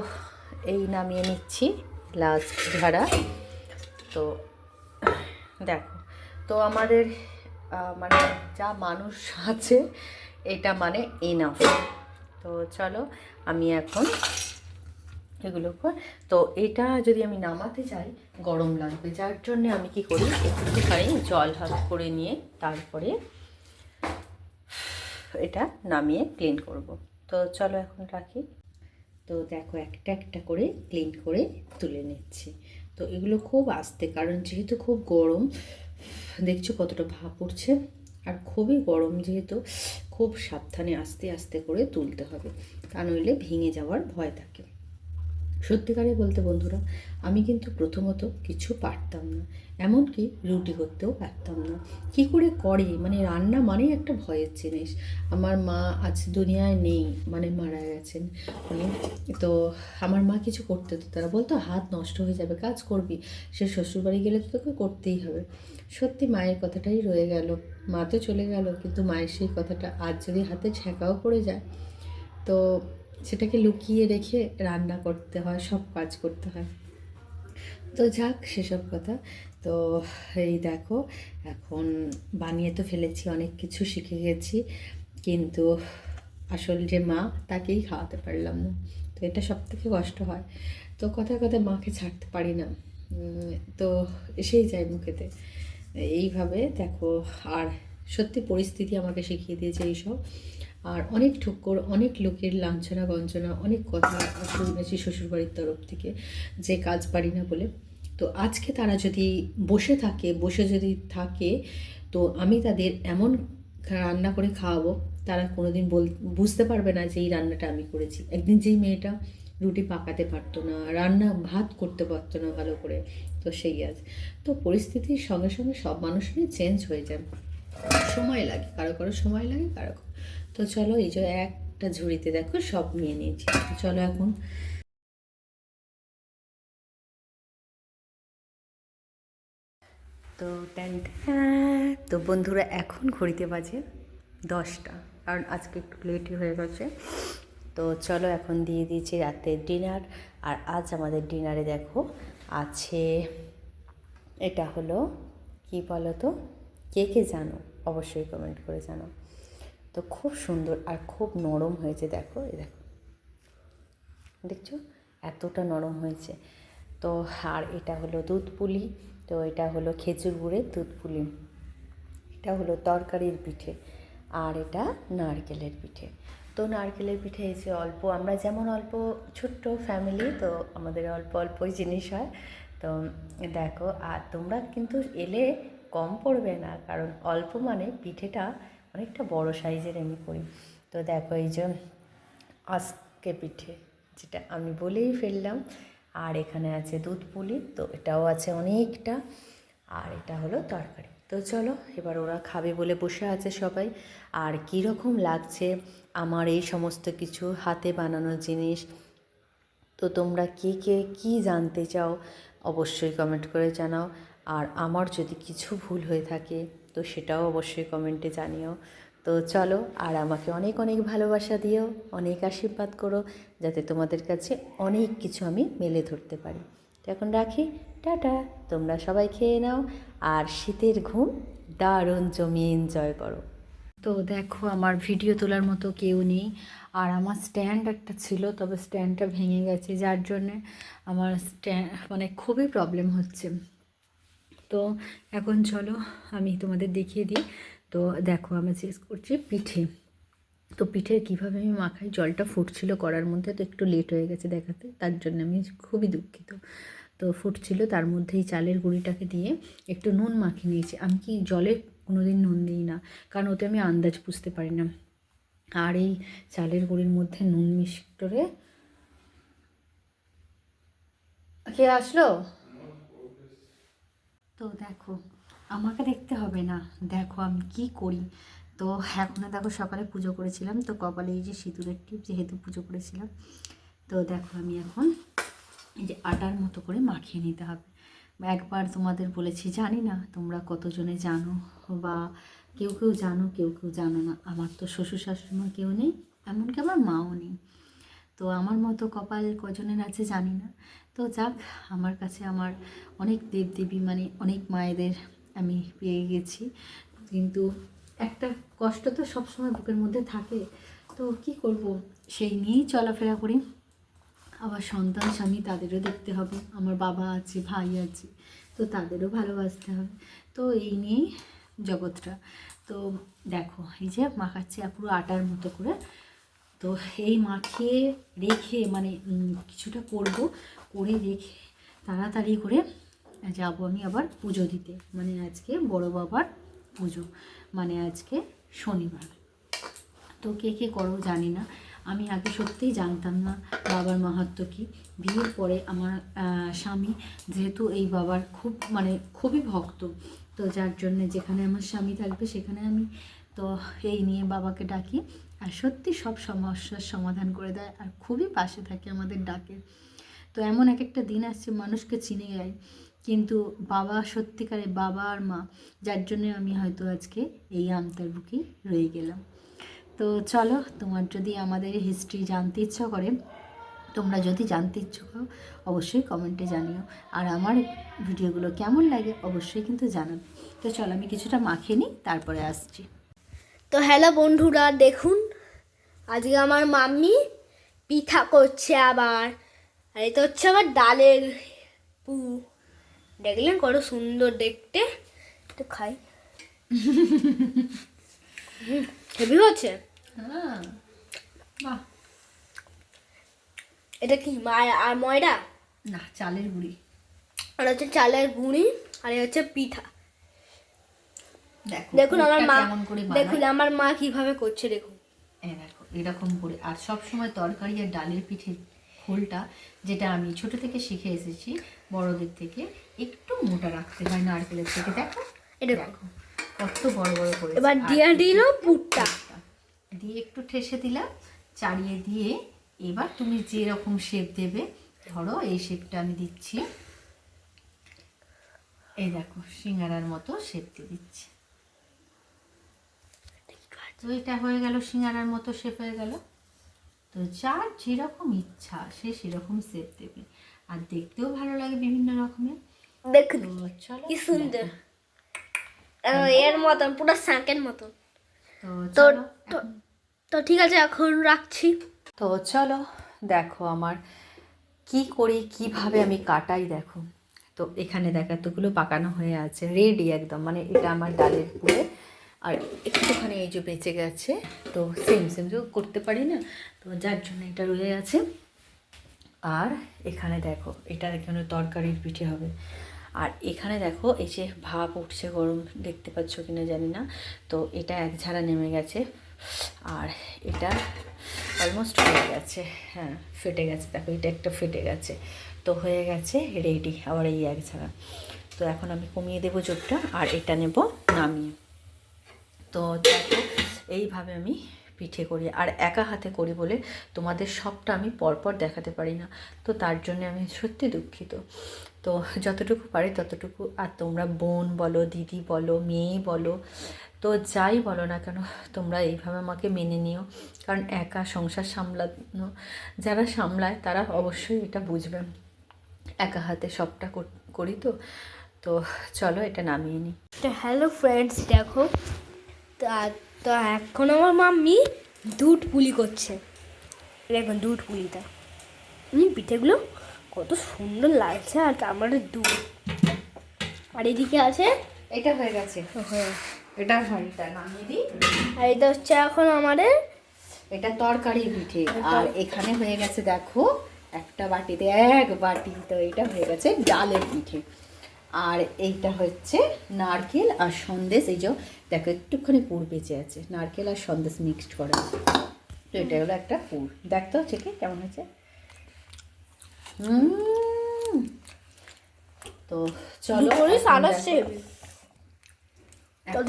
এই নামিয়ে নিচ্ছি লাস্ট ঝাড়া। তো দেখো, তো আমাদের মানে যা মানুষ আছে এটা মানে এনাফ। তো চলো আমি এখন এগুলো তো এটা যদি আমি নামাতে চাই গরম লাগবে, যার জন্য আমি কি করি একটুখানি জল হাত করে নিয়ে তারপরে এটা নামিয়ে ক্লিন করব। তো চলো এখন রাখি। তো দেখো একটা একটা করে ক্লিন করে তুলে নিচ্ছি। তো এগুলো খুব আস্তে, কারণ যেহেতু খুব গরম, দেখছো কতটা ভাপ উঠছে, আর খুবই গরম যেহেতু খুব সাবধানে আস্তে আস্তে করে তুলতে হবে, তা নইলে ভেঙে যাওয়ার ভয় থাকে। সত্যিকারে বলতে বন্ধুরা, আমি কিন্তু প্রথমত কিছু পারতাম না, এমনকি রুটি করতেও পারতাম না। কি করে করে, মানে রান্না মানেই একটা ভয়ের জিনিস। আমার মা আজ দুনিয়ায় নেই, মানে মারা গেছেন উনি। তো আমার মা কিছু করতে তো, তারা বলতো হাত নষ্ট হয়ে যাবে, কাজ করবি, সে শ্বশুরবাড়ি গেলে তো তোকে করতেই হবে। সত্যি মায়ের কথাটাই রয়ে গেল, মা তো চলে গেল, কিন্তু মায়ের সেই কথাটা আজ যদি হাতে ছ্যাঁকাও পড়ে যায়, তো সেটাকে লুকিয়ে রেখে রান্না করতে হয়, সব কাজ করতে হয়। তো যাক সেসব কথা। তো এই দেখো এখন বানিয়ে তো ফেলেছি, অনেক কিছু শিখে গেছি, কিন্তু আসল যে মা তাকেই খাওয়াতে পারলাম না। তো এটা সব থেকে কষ্ট হয়। তো কথায় কথায় মাকে ছাড়তে পারি না, তো এসেই যায় মুখেতে এইভাবে দেখো। আর সত্যি পরিস্থিতি আমাকে শিখিয়ে দিয়েছে এইসব। আর অনেক ঠক্কর, অনেক লোকের লাঞ্ছনা গঞ্জনা, অনেক কথা শুনেছি শ্বশুরবাড়ির তরফ থেকে, যে কাজ পারি না বলে। তো আজকে তারা যদি বসে যদি থাকে, তো আমি তাদের এমন রান্না করে খাওয়াবো, তারা কোনোদিন বুঝতে পারবে না যে এই রান্নাটা আমি করেছি। একদিন যেই মেয়েটা রুটি পাকাতে পারতো না, ভাত করতে পারতো না ভালো করে, তো সেই আজ। তো পরিস্থিতির সঙ্গে সঙ্গে সব মানুষেরই চেঞ্জ হয়ে যায়, সময় লাগে, কারো কারো সময় লাগে, কারো। তো চলো এই যে একটা ঝুড়িতে দেখো সব নিয়ে নিয়েছি। চলো এখন তো তো বন্ধুরা এখন ঘড়িতে বাজে 10টা, কারণ আজকে একটু লেটই হয়ে গেছে। তো চলো এখন দিয়ে দিয়েছি রাতের ডিনার। আর আজ আমাদের ডিনারে দেখো আছে, এটা হলো কি বলো তো, কে কে জানো অবশ্যই কমেন্ট করে জানো। তো খুব সুন্দর আর খুব নরম হয়েছে, দেখো এই দেখো, দেখছো এতটা নরম হয়েছে। তো আর এটা হলো দুধ পুলি, তো এটা হলো খেজুর গুড়ের দুধ পুলি, এটা হলো তরকারির পিঠে, আর এটা নারকেলের পিঠে। তো নারকেলের পিঠে এই যে অল্প, আমরা যেমন অল্প ছোট্ট ফ্যামিলি, তো আমাদের অল্প অল্পই জিনিস হয়। তো দেখো, আর তোমরা কিন্তু এলে কম পড়বে না, কারণ অল্প মানে পিঠেটা অনেকটা বড় সাইজের আমি করি। তো দেখো এই যে আজকে পিঠে, যেটা আমি বলেই ফেললাম। আর এখানে আছে দুধ পুলি, তো এটাও আছে অনেকটা। আর এটা হলো তরকারি। তো চলো এবার ওরা খাবে বলে বসে আছে সবাই। আর কীরকম লাগছে আমার এই সমস্ত কিছু হাতে বানানো জিনিস, তো তোমরা কে কে কী জানতে চাও অবশ্যই কমেন্ট করে জানাও। আর আমার যদি কিছু ভুল হয়ে থাকে তো সেটাও অবশ্যই কমেন্টে জানিও। তো চলো, আর আমাকে অনেক অনেক ভালোবাসা দিও, অনেক আশীর্বাদ করো, যাতে তোমাদের কাছে অনেক কিছু আমি মেলে ধরতে পারি। তো এখন রাখি, টাটা। তোমরা সবাই খেয়ে নাও আর শীতের ঘুম দারুণ জমিয়ে এনজয় করো। তো দেখো আমার ভিডিও তোলার মতো কেউ নেই। আর আমার স্ট্যান্ড একটা ছিল, তবে স্ট্যান্ডটা ভেঙে গেছে, যার জন্যে আমার মানে খুবই প্রবলেম হচ্ছে। তো এখন চলো আমি তোমাদের দেখিয়ে দিই। তো দেখো আমি চেস করছি পিঠে। তো পিঠের কীভাবে আমি মাখাই, জলটা ফুটছিল করার মধ্যে, তো একটু লেট হয়ে গেছে দেখাতে, তার জন্য আমি খুবই দুঃখিত। তো ফুটছিল, তার মধ্যেই চালের গুঁড়িটাকে দিয়ে একটু নুন মাখিয়ে নিয়েছি। আমি কি জলে কোনোদিন নুন দিই না, কারণ ওতে আমি আন্দাজ বুঝতে পারি না। আর এই চালের গুঁড়ির মধ্যে নুন মিক্স করে, কে আসলো? তো দেখো আমাকে দেখতে হবে না, দেখো আমি কি করি। তো এখনও দেখো সকালে পুজো করেছিলাম, তো কপালে এই যে সিঁদুরের টিপ, যেহেতু পুজো করেছিলাম। তো দেখো আমি এখন এই যে আটার মতো করে মাখিয়ে নিতে হবে। একবার তোমাদের বলেছি, জানি না তোমরা কতজনে জানো, বা কেউ কেউ জানো কেউ কেউ জানো না। আমার তো শ্বশুর শাশুড়িমা কেউ নেই, এমনকি আমার মাও নেই। তো আমার মতো কপাল কজনের আছে জানি না। তো যাক, আমার কাছে আমার অনেক দেবদেবী মানে অনেক মায়েদের আমি পেয়ে গেছি, কিন্তু একটা কষ্ট তো সবসময় বুকের মধ্যে থাকে। তো কি করব, সেই নিয়েই চলাফেরা করি। আবার সন্তান স্বামী তাদেরও দেখতে হবে, আমার বাবা আছে ভাই আছে, তো তাদেরও ভালোবাসতে হবে। তো এই নিয়েই জগৎটা। তো দেখো এই যে মাখাচ্ছি পুরো আটার মতো করে। তো এই মাখিয়ে রেখে মানে কিছুটা করব, করে রেখে তাড়াতাড়ি করে যাব আমি আবার পুজো দিতে। মানে আজকে বড় বাবার পুজো, মানে আজকে শনিবার। তো কে কে করো জানি না, আমি আগে সত্যিই জানতাম না বাবার মাহাত্ম্য কী। বিয়ের পরে আমার স্বামী যেহেতু এই বাবার খুবই ভক্ত, তো যার জন্যে যেখানে আমার স্বামী থাকবে সেখানে আমি তো এই নিয়ে বাবাকে ডাকি, আর সত্যি সব সমস্যার সমাধান করে দেয়, আর খুবই পাশে থাকে আমাদের ডাকে। তো এমন এক একটা দিন আসছে মানুষকে চিনে যায়, কিন্তু বাবা সত্যিকারে বাবা আর মা, যার জন্য আমি হয়তো আজকে এই আমতার বুকেই রয়ে গেলাম। তো চলো, তোমার যদি আমাদের হিস্ট্রি জানতে ইচ্ছা করে, তোমরা যদি জানতে ইচ্ছা করো অবশ্যই কমেন্টে জানিও। আর আমার ভিডিওগুলো কেমন লাগে অবশ্যই কিন্তু জানাবে। তো চলো আমি কিছুটা মাখিয়ে নিই, তারপরে আসছি। তো হ্যালো বন্ধুরা, দেখুন আজকে আমার মাম্মি পিঠা করছে আবার। আর এটা হচ্ছে আবার ডালের পু, দেখলেন কত সুন্দর দেখতে। একটু খাই, হেভি হচ্ছে। হ্যাঁ, বাহ। এটা কি আর ময়দা না, চালের গুঁড়ি। আর হচ্ছে চালের গুঁড়ি, আর এই হচ্ছে পিঠা। দেখো দেখুন আমার মা, কেমন করে দেখুন আমার মা কিভাবে করছে, দেখুন দেখো এরকম করে। আর সব সময় তরকারি আর ডালের পিঠে খোলটা, যেটা আমি ছোট থেকে শিখে এসেছি বড়দের থেকে, একটু মোটা রাখতে হয় নারকেলের থেকে। দেখো এটা দেখো কত বড় বড় করে। এবার দিয়ে দিল পুরটা, দিয়ে একটু ঠেসে দিলাম, চাড়িয়ে দিয়ে এবার তুমি যেরকম শেপ দেবে, ধরো এই শেপটা আমি দিচ্ছি, এই দেখো সিঙ্গারার মতো শেপ দিয়ে দিচ্ছি। তো এটা হয়ে গেল সিঙ্গারার মতো শেপ হয়ে গেল। তো যার যেরকম ইচ্ছা সে সেরকম শেপ দেবে, আর দেখতেও ভালো লাগে বিভিন্ন রকমের। দেখুন চলো কি সুন্দর, এর মতন পুরো শাঁকের মতন। তো তো ঠিক আছে এখন রাখছি। তো চলো দেখো আমার কি করি, কিভাবে আমি কাটাই দেখো। তো এখানে দেখো এতগুলো পাকানো হয়ে আছে, রেডি একদম, মানে এটা আমার ডালের পুরে। আর একটুখানি এই যে বেঁচে গেছে, তো সেম তো করতে পারি না, তো যার জন্য এটা রয়ে আছে। আর এখানে দেখো এটা এখানে তরকারির পিঠে হবে। আর এখানে দেখো এই যে ভাপ উঠছে গরম, দেখতে পাচ্ছ কিনা জানি না। তো এটা এক ঝাড়া নেমে গেছে। আর এটা অলমোস্ট হয়ে গেছে। হ্যাঁ, ফেটে গেছে, দেখো এটা একটা ফেটে গেছে। তো হয়ে গেছে রেডি আবার এই এক ছাড়া। তো এখন আমি কমিয়ে দেবো জোরটা আর এটা নেব নামিয়ে। তো দেখো এইভাবে আমি পিঠে করি, আর একা হাতে করি বলে তোমাদের সবটা আমি পরপর দেখাতে পারি না, তো তার জন্য আমি সত্যি দুঃখিত। তো যতটুকু পারি ততটুকু, আর তোমরা বোন বলো, দিদি বলো, মেয়ে বলো, তো যাই বলো না কেন তোমরা এইভাবে আমাকে মেনে নিও, কারণ একা সংসার সামলানো যারা সামলায় তারা অবশ্যই এটা বুঝবে, একা হাতে সবটা করি। তো তো চলো এটা নামিয়ে নিই। তো হ্যালো ফ্রেন্ডস, দেখো তো এখন আমার মাম্মি দুধ পুলি করছে। দেখুন দুধ পুলিটা পিঠেগুলো কত সুন্দর লাগছে, আর তার মানে দুধ। আর এদিকে আছে এটা হয়ে গেছে, হ্যাঁ, এটা হাঁড়িটা নামিয়ে দিই। আর এটা হচ্ছে এখন আমাদের এটা তরকারি পিঠে, আর এখানে হয়ে গেছে দেখো একটা বাটিতে এক বাটি, তো এটা হয়ে গেছে ডালের পিঠে। আর এইটা হচ্ছে নারকেল আর সন্দেশ, এই যে দেখো একটুখানি পুর বেঁচে আছে, নারকেল আর সন্দেশ মিক্সড করা আছে। তো এটা হলো একটা পুর, দেখতো চেকে কেমন হয়েছে। তো চলো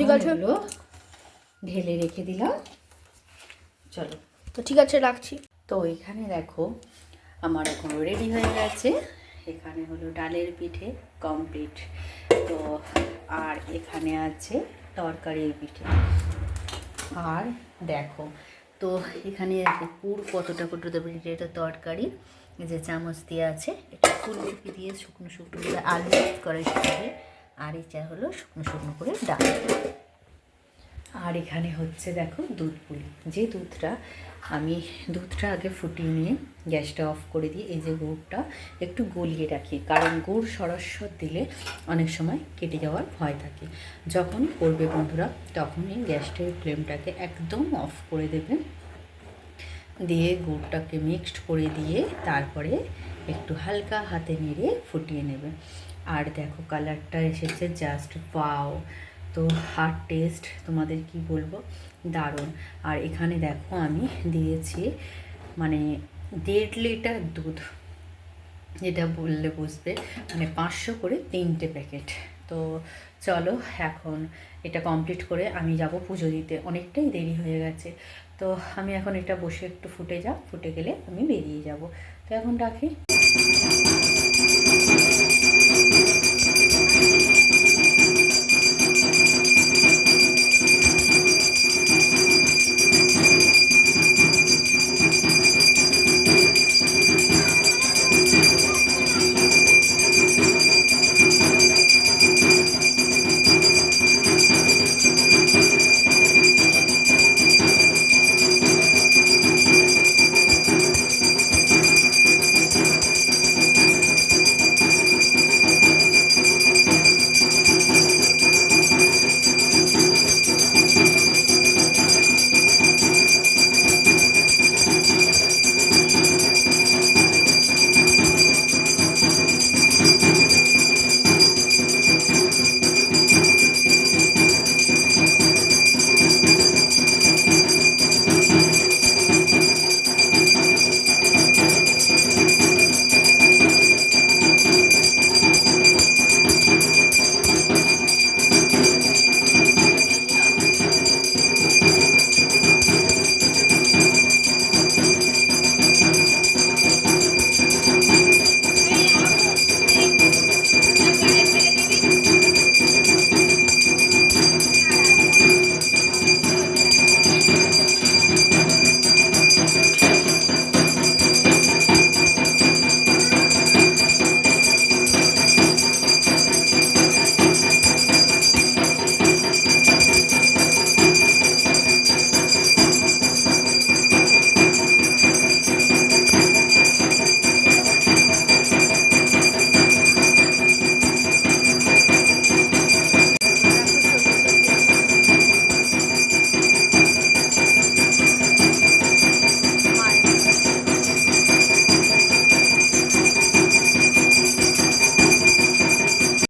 এগুলো ঢেলে রেখে দিলাম। চলো, তো ঠিক আছে রাখছি। তো এখানে দেখো আমার এখন রেডি হয়ে গেছে। এখানে হলো ডালের পিঠে কমপ্লিট। তো আর এখানে আছে তরকারির পিঠে। আর দেখো তো এখানে পুর কতটা কতটা দেবে, এটা তরকারি যে চামচ দিয়ে আছে, এটা ফুলকপি দিয়ে শুকনো শুকনো করে আলু করে দিয়ে, আর এটা হলো শুকনো শুকনো করে ডাল। আর এখানে হচ্ছে দেখো দুধ পুলি, যে দুধটা আগে ফুটিয়ে নিয়ে গ্যাসটা অফ করে দিই। এই যে গুড়টা একটু গলিয়ে রাখি, কারণ গুড় সরাসর দিলে অনেক সময় কেটে যাওয়ার ভয় থাকে। যখন করবে বন্ধুরা তখনই গ্যাসটার ফ্লেমটাকে একদম অফ করে দেবে, দিয়ে গুড়টাকে মিক্সড করে দিয়ে তারপরে একটু হালকা হাতে নেড়ে ফুটিয়ে নেবে। আর দেখো কালারটা এসেছে জাস্ট ওয়াও। তো হার্ড টেস্ট তোমাদের কি বলবো, দারুণ। আর এখানে দেখো আমি দিয়েছি মানে 1.5 লিটার দুধ, যেটা বললে বুঝবে, মানে 500 করে 3টে প্যাকেট। তো চলো এখন এটা কমপ্লিট করে আমি যাব পুজো দিতে, অনেকটাই দেরি হয়ে গেছে। তো আমি এখন এটা বসে একটু ফুটে গেলে আমি বেরিয়ে যাব। তো এখন রাখি।